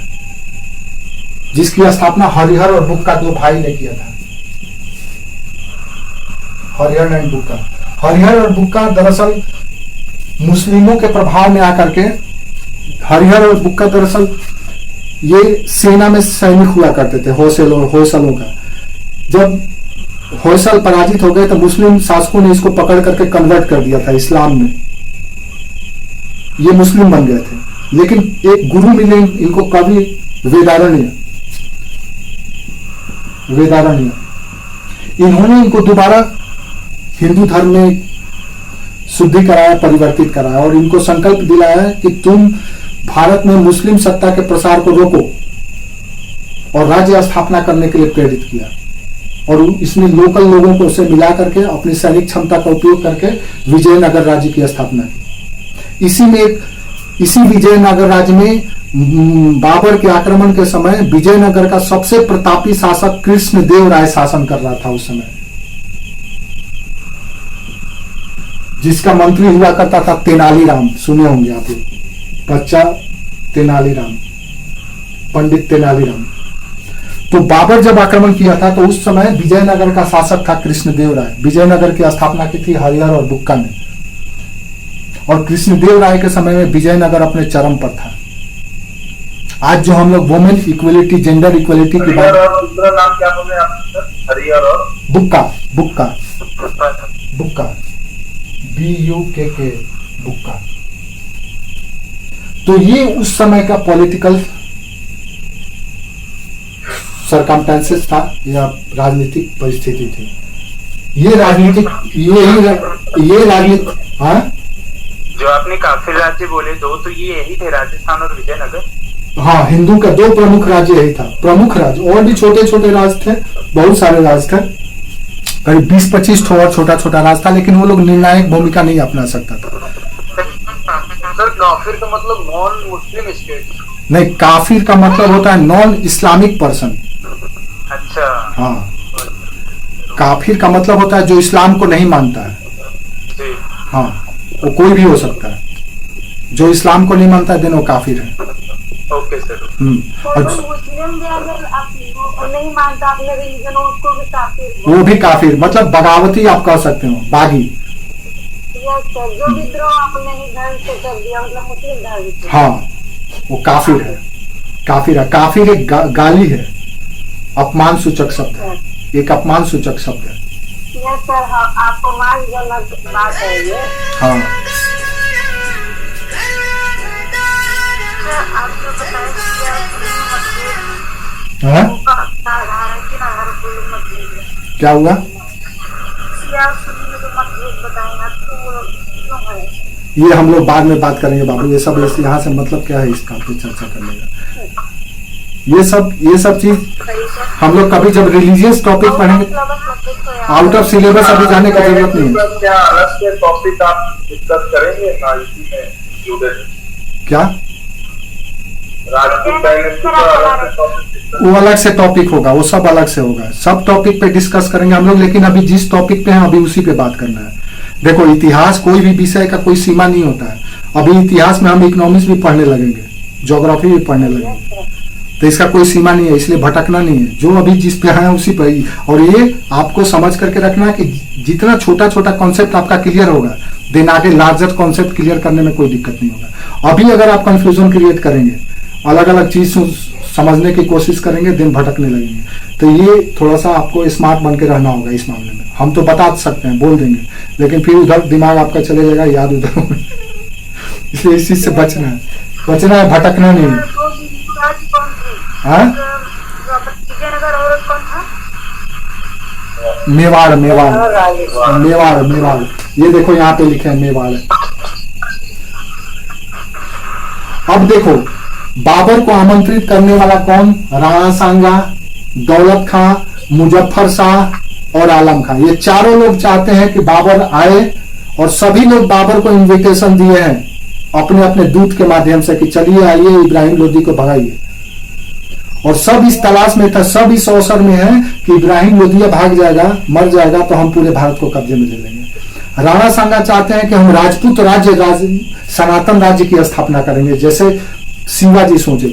जिसकी स्थापना हरिहर और बुक्का 2 भाई ने किया था। हरिहर एंड बुक्का। हरिहर और बुक्का दरअसल मुस्लिमों के प्रभाव में आकर के, हरिहर और बुक्का दरअसल ये सेना में सैनिक हुआ करते थे, होयसलों का। जब होयसल पराजित हो गए तो मुस्लिम शासकों ने इसको पकड़ करके कन्वर्ट कर दिया था इस्लाम में, ये मुस्लिम बन गए थे। लेकिन एक गुरु मिले इनको, कवि वेदारण्य, इन्होंने इनको दोबारा हिंदू धर्म में शुद्धि कराया, परिवर्तित कराया और इनको संकल्प दिलाया कि तुम भारत में मुस्लिम सत्ता के प्रसार को रोको, और राज्य स्थापना करने के लिए प्रेरित किया। और इसमें लोकल लोगों को उसे मिला करके अपनी सैनिक क्षमता का उपयोग करके विजयनगर राज्य की स्थापना की। इसी विजयनगर राज्य में बाबर के आक्रमण के समय विजयनगर का सबसे प्रतापी शासक कृष्णदेव राय शासन कर रहा था उस समय, जिसका मंत्री हुआ करता था तेनालीराम। सुने होंगे आप लोग, बच्चा तेनालीराम, पंडित तेनालीराम। तो बाबर जब आक्रमण किया था तो उस समय विजयनगर का शासक था कृष्णदेव राय। विजयनगर की स्थापना की थी हरिहर और बुक्का ने, और कृष्णदेव राय के समय में विजयनगर अपने चरम पर था। आज जो हम लोग वुमेन इक्वलिटी, जेंडर इक्वलिटी की बात,
दूसरा नाम क्या बोले आप सर? हरिहर और
बुक्का, बुक्का, बुक्का, BUKK, बुक्का। तो ये उस समय का पॉलिटिकल सरकमस्टेंसेस था या राजनीतिक परिस्थिति थी। ये राजनीतिक हाँ,
जो आपने काफिर राज्य बोले 2, तो ये यही थे, राजस्थान और विजयनगर।
हाँ, हिंदू का 2 प्रमुख राज्य यही था। प्रमुख राज्य और भी छोटे छोटे राज्य थे, बहुत सारे राज्य थे, करीब 20-25 और छोटा छोटा राज्य था, लेकिन वो लोग निर्णायक भूमिका नहीं अपना सकता था।
सर काफिर का मतलब नॉन मुस्लिम स्टेट?
नहीं, काफिर का मतलब होता है नॉन इस्लामिक पर्सन।
अच्छा,
हाँ, काफिर का मतलब होता है जो इस्लाम को नहीं मानता है।
जी।
हाँ, वो कोई भी हो सकता है, जो इस्लाम को नहीं मानता है देन वो काफिर है।
Okay sir.
और
मुस्लिम भी अगर आप नहीं मानता अपने रिलीजन, उसको भी काफिर,
वो भी काफिर मतलब बगावती आप कह सकते हो, बागी।
यस सर, जो विद्रोह अपने ही धर्म से कर दिया, मतलब मुस्लिम धर्म से।
हाँ, वो काफिर है। काफिर है, काफिर एक गाली है, अपमान सूचक शब्द है, एक अपमान सूचक शब्द है।
यस सर, हाँ, आपको मानजनक बात है ये।
हाँ,
आपने बताया
हाँ? क्या हुआ? ये हम लोग बाद में बात करेंगे बाबू, ये सब यहाँ से मतलब क्या है इसका पे चर्चा करने का। ये सब चीज हम लोग कभी जब रिलीजियस टॉपिक पढ़ेंगे, आउट ऑफ सिलेबस अभी जाने का जरूरत नहीं है।
क्या अलग से टॉपिक आप डिस्कस करेंगे ना इसी में इंक्लूडेड?
क्या?
राजपूत डायनेस्टी का अलग से टॉपिक,
वो अलग से टॉपिक होगा, वो सब अलग से होगा, सब टॉपिक पे डिस्कस करेंगे हम लोग। लेकिन अभी जिस टॉपिक पे हैं अभी उसी पे बात करना है। देखो, इतिहास कोई भी विषय का कोई सीमा नहीं होता है। अभी इतिहास में हम इकोनॉमिक्स भी पढ़ने लगेंगे, ज्योग्राफी भी पढ़ने लगेंगे, तो इसका कोई सीमा नहीं है, इसलिए भटकना नहीं है। जो अभी जिस पे है उसी पे ही। और ये आपको समझ करके रखना है कि जितना छोटा छोटा कॉन्सेप्ट आपका क्लियर होगा, देन आगे लार्जर कॉन्सेप्ट क्लियर करने में कोई दिक्कत नहीं होगा। अभी अगर आप कंफ्यूजन क्रिएट करेंगे, अलग अलग चीज समझने की कोशिश करेंगे, दिन भटकने लगेंगे। तो ये थोड़ा सा आपको स्मार्ट बन के रहना होगा इस मामले में। हम तो बता सकते हैं, बोल देंगे, लेकिन फिर उधर दिमाग आपका चले जाएगा, याद उधर इसलिए इस चीज से बचना है, भटकना नहीं है। हाँ?
विजयनगर और कौन था?
मेवाड़ ये देखो यहाँ पे लिखे हैं मेवाड़। अब देखो बाबर को आमंत्रित करने वाला कौन? राणा सांगा, दौलत खां, मुजफ्फर शाह और आलम खां। ये चारों लोग चाहते हैं कि बाबर आए, और सभी लोग बाबर को इनविटेशन दिए हैं अपने अपने दूत के माध्यम से कि चलिए आइए, इब्राहिम लोदी को भगाइए। और सब इस तलाश में था, सब इस अवसर में है कि इब्राहिम लोदिया भाग जाएगा, मर जाएगा तो हम पूरे भारत को कब्जे में ले लेंगे। राणा सांगा चाहते हैं कि हम राजपूत राज्य सनातन राज्य की स्थापना करेंगे, जैसे शिवाजी सोचे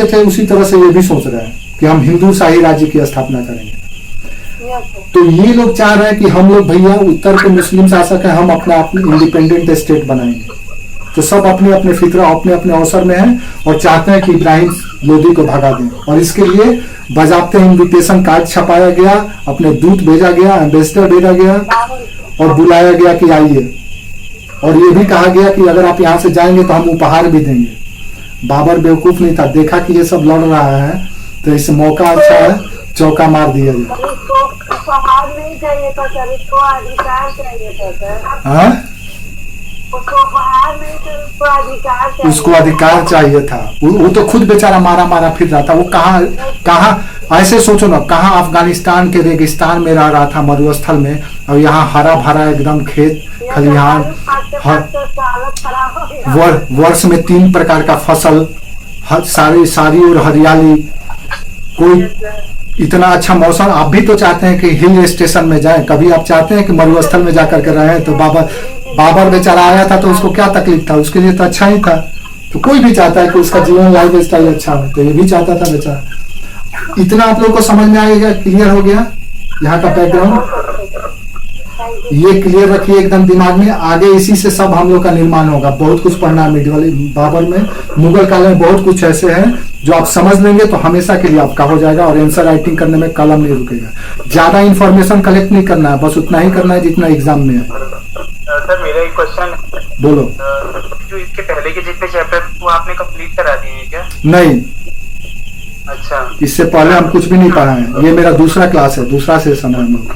थे, उसी तरह से ये भी सोच रहे हैं कि हम हिंदू शाही राज्य की स्थापना करेंगे। तो ये लोग चाह रहे हैं कि हम लोग भैया उत्तर के मुस्लिम शासक हैं, हम अपना इंडिपेंडेंट स्टेट बनाएंगे। तो सब अपने अपने फितरा, अपने अपने अवसर में हैं और चाहते हैं कि इब्राहिम लोदी को भगा दें। और इसके लिए बाजाबते इन्विटेशन कार्ड छपाया गया, अपने दूत भेजा गया, एम्बेसडर भेजा गया और बुलाया गया कि आइए। और ये भी कहा गया कि अगर आप यहाँ से जाएंगे तो हम उपहार भी देंगे। बाबर बेवकूफ नहीं था, देखा कि ये सब लड़ रहा है तो इस मौका अच्छा है, चौका मार दिया जाए।
उपहार नहीं चाहिए था सर, इसको अधिकार चाहिए था सर।
हाँ? उसको अधिकार चाहिए था। वो तो खुद बेचारा मारा फिर रहा था। वो कहाँ ऐसे सोचो ना, कहाँ अफगानिस्तान के रेगिस्तान में रह रहा था, मरुस्थल में, और यहाँ हरा भरा एकदम खेत खलिहान, वर्ष में 3 प्रकार का फसल, सारी और हरियाली, कोई इतना अच्छा मौसम। आप भी तो चाहते हैं कि हिल स्टेशन में जाएं, कभी आप चाहते हैं कि मरुस्थल में जाकर के रहें। तो बाबर बेचारा आया था तो उसको क्या तकलीफ था, उसके लिए तो अच्छा ही था। तो कोई भी चाहता है कि उसका जीवन लाइफ स्टाइल अच्छा हो, तो ये भी चाहता था बेचारा। इतना आप लोग को समझ में आएगा, क्लियर हो गया यहाँ का बैकग्राउंड। ये क्लियर रखिए एकदम दिमाग में, आगे इसी से सब हम लोग का निर्माण होगा। बहुत कुछ पढ़ना है मिडिवल बाबर में, मुगल काल में बहुत कुछ ऐसे हैं जो आप समझ लेंगे तो हमेशा के लिए आपका हो जाएगा। और आंसर राइटिंग करने में कलम नहीं रुकेगा। ज्यादा इंफॉर्मेशन कलेक्ट नहीं करना है, बस उतना ही करना है जितना एग्जाम में है।
सर मेरा एक क्वेश्चन है,
बोलो।
जो इसके पहले के जितने चैप्टर वो आपने कंप्लीट करा दिए हैं क्या?
नहीं,
अच्छा,
इससे पहले हम कुछ भी नहीं पढ़ाए हैं। ये मेरा दूसरा क्लास है, दूसरा सेशन है हम लोग का,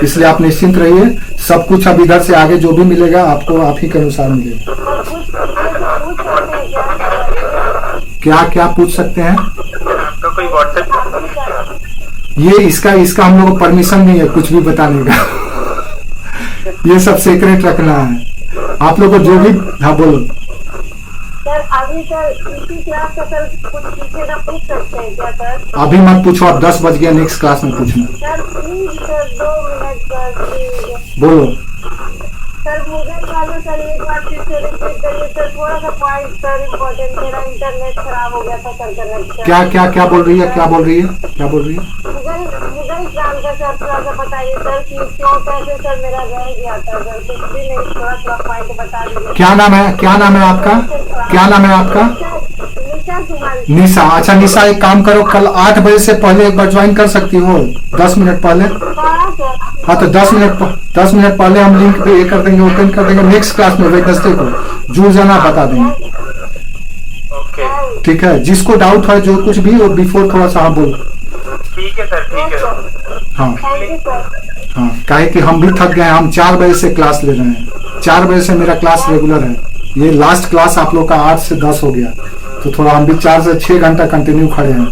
इसलिए आप निश्चिंत रहिए। सब कुछ अब इधर से आगे जो भी मिलेगा आपको आप ही के अनुसार मिलेगा। क्या पूछ सकते हैं?
आपका कोई व्हाट्सएप?
ये इसका हम लोग को परमिशन नहीं है कुछ भी बताने का। ये सब सीक्रेट रखना है आप लोग को, जो भी। हाँ बोलो
सर। अभी सर इसी क्लास का सर कुछ पीछे का पूछ सकते हैं क्या सर?
अभी मत पूछो, अब 10 बज गया, नेक्स्ट क्लास में पूछना।
Sir please sir 2 minute sir.
बोलो
सर मुझे मालूम सर, एक बार फिर से रिपीट करिए सर, थोड़ा सा पॉइंट सर इम्पोर्टेंट। मेरा इंटरनेट खराब हो गया था सर, कनेक्शन।
क्या बोल रही है?
मुगल इस्लाम का सर थोड़ा सा बताइए सर कि क्यों कैसे सर मेरा रह गया था सर, कुछ भी नहीं, थोड़ा पॉइंट बता दीजिए।
क्या नाम है आपका? निशा। अच्छा निशा, एक काम करो, कल 8 बजे से पहले एक बार ज्वाइन कर सकती हो, 10 मिनट पहले। हाँ तो 10 मिनट पहले हम लिंक पे ये कर देंगे, ओपन कर देंगे। नेक्स्ट क्लास में वेडनेसडे को जुड़ जाना, बता देंगे। ठीक है, जिसको डाउट है जो कुछ भी, वो बिफोर थोड़ा सा हाँ बोलो।
ठीक है सर, ठीक है।
हाँ, काहे कि हम भी थक गए हैं। हम 4 बजे से क्लास ले रहे हैं, 4 बजे से मेरा क्लास रेगुलर है। ये लास्ट क्लास आप लोग का 8 से 10 हो गया, तो थोड़ा हम भी 4 से 6 घंटा कंटिन्यू खड़े हैं।
हम लोग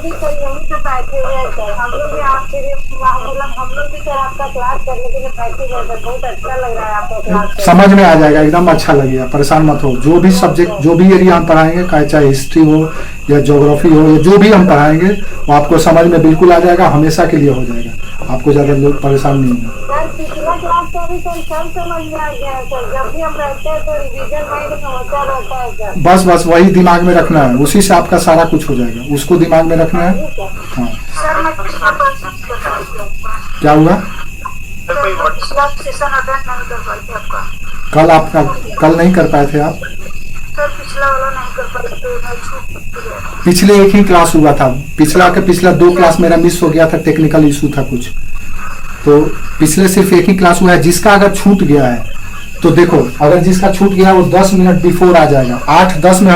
भी सर यहीं पे बैठे हुए हैं सर, हम लोग भी आपके लिए मतलब हम लोग भी सर आपका क्लास करने के लिए बैठे हुए हैं। बहुत अच्छा लग रहा है आपका क्लास,
समझ में आ जाएगा, एकदम अच्छा लगेगा, परेशान मत हो। जो भी सब्जेक्ट, जो भी एरिया हम पढ़ाएंगे, चाहे हिस्ट्री हो या ज्योग्राफी हो, या जो भी हम पढ़ाएंगे वो आपको समझ में बिल्कुल आ जाएगा, हमेशा के लिए हो जाएगा। आपको ज्यादा लोग परेशान नहीं होंगे।
सर पिछला क्लास का भी सर सब समझ में आ गया है सर, जब भी हम बैठते हैं तो रिवीजन माइंड में होता रहता है सर।
बस वही दिमाग में रखना है, उसी से आपका सारा कुछ हो जाएगा, उसको दिमाग में रखना है। हाँ,
सर मैं पिछला
क्या हुआ?
सेशन अटेंड नहीं कर पाई थी आपका।
कल नहीं कर पाए थे आप?
सर पिछला पिछला वाला नहीं कर पाई तो मैं छूट गया।
पिछले एक ही क्लास हुआ था, पिछला 2 क्लास मेरा मिस हो गया था, टेक्निकल इशू था कुछ, तो पिछले सिर्फ एक ही क्लास हुआ है। जिसका अगर छूट गया है तो देखो, अगर जिसका छूट गया है वो 10 मिनट बिफोर आ जाएगा, 8-10 में हम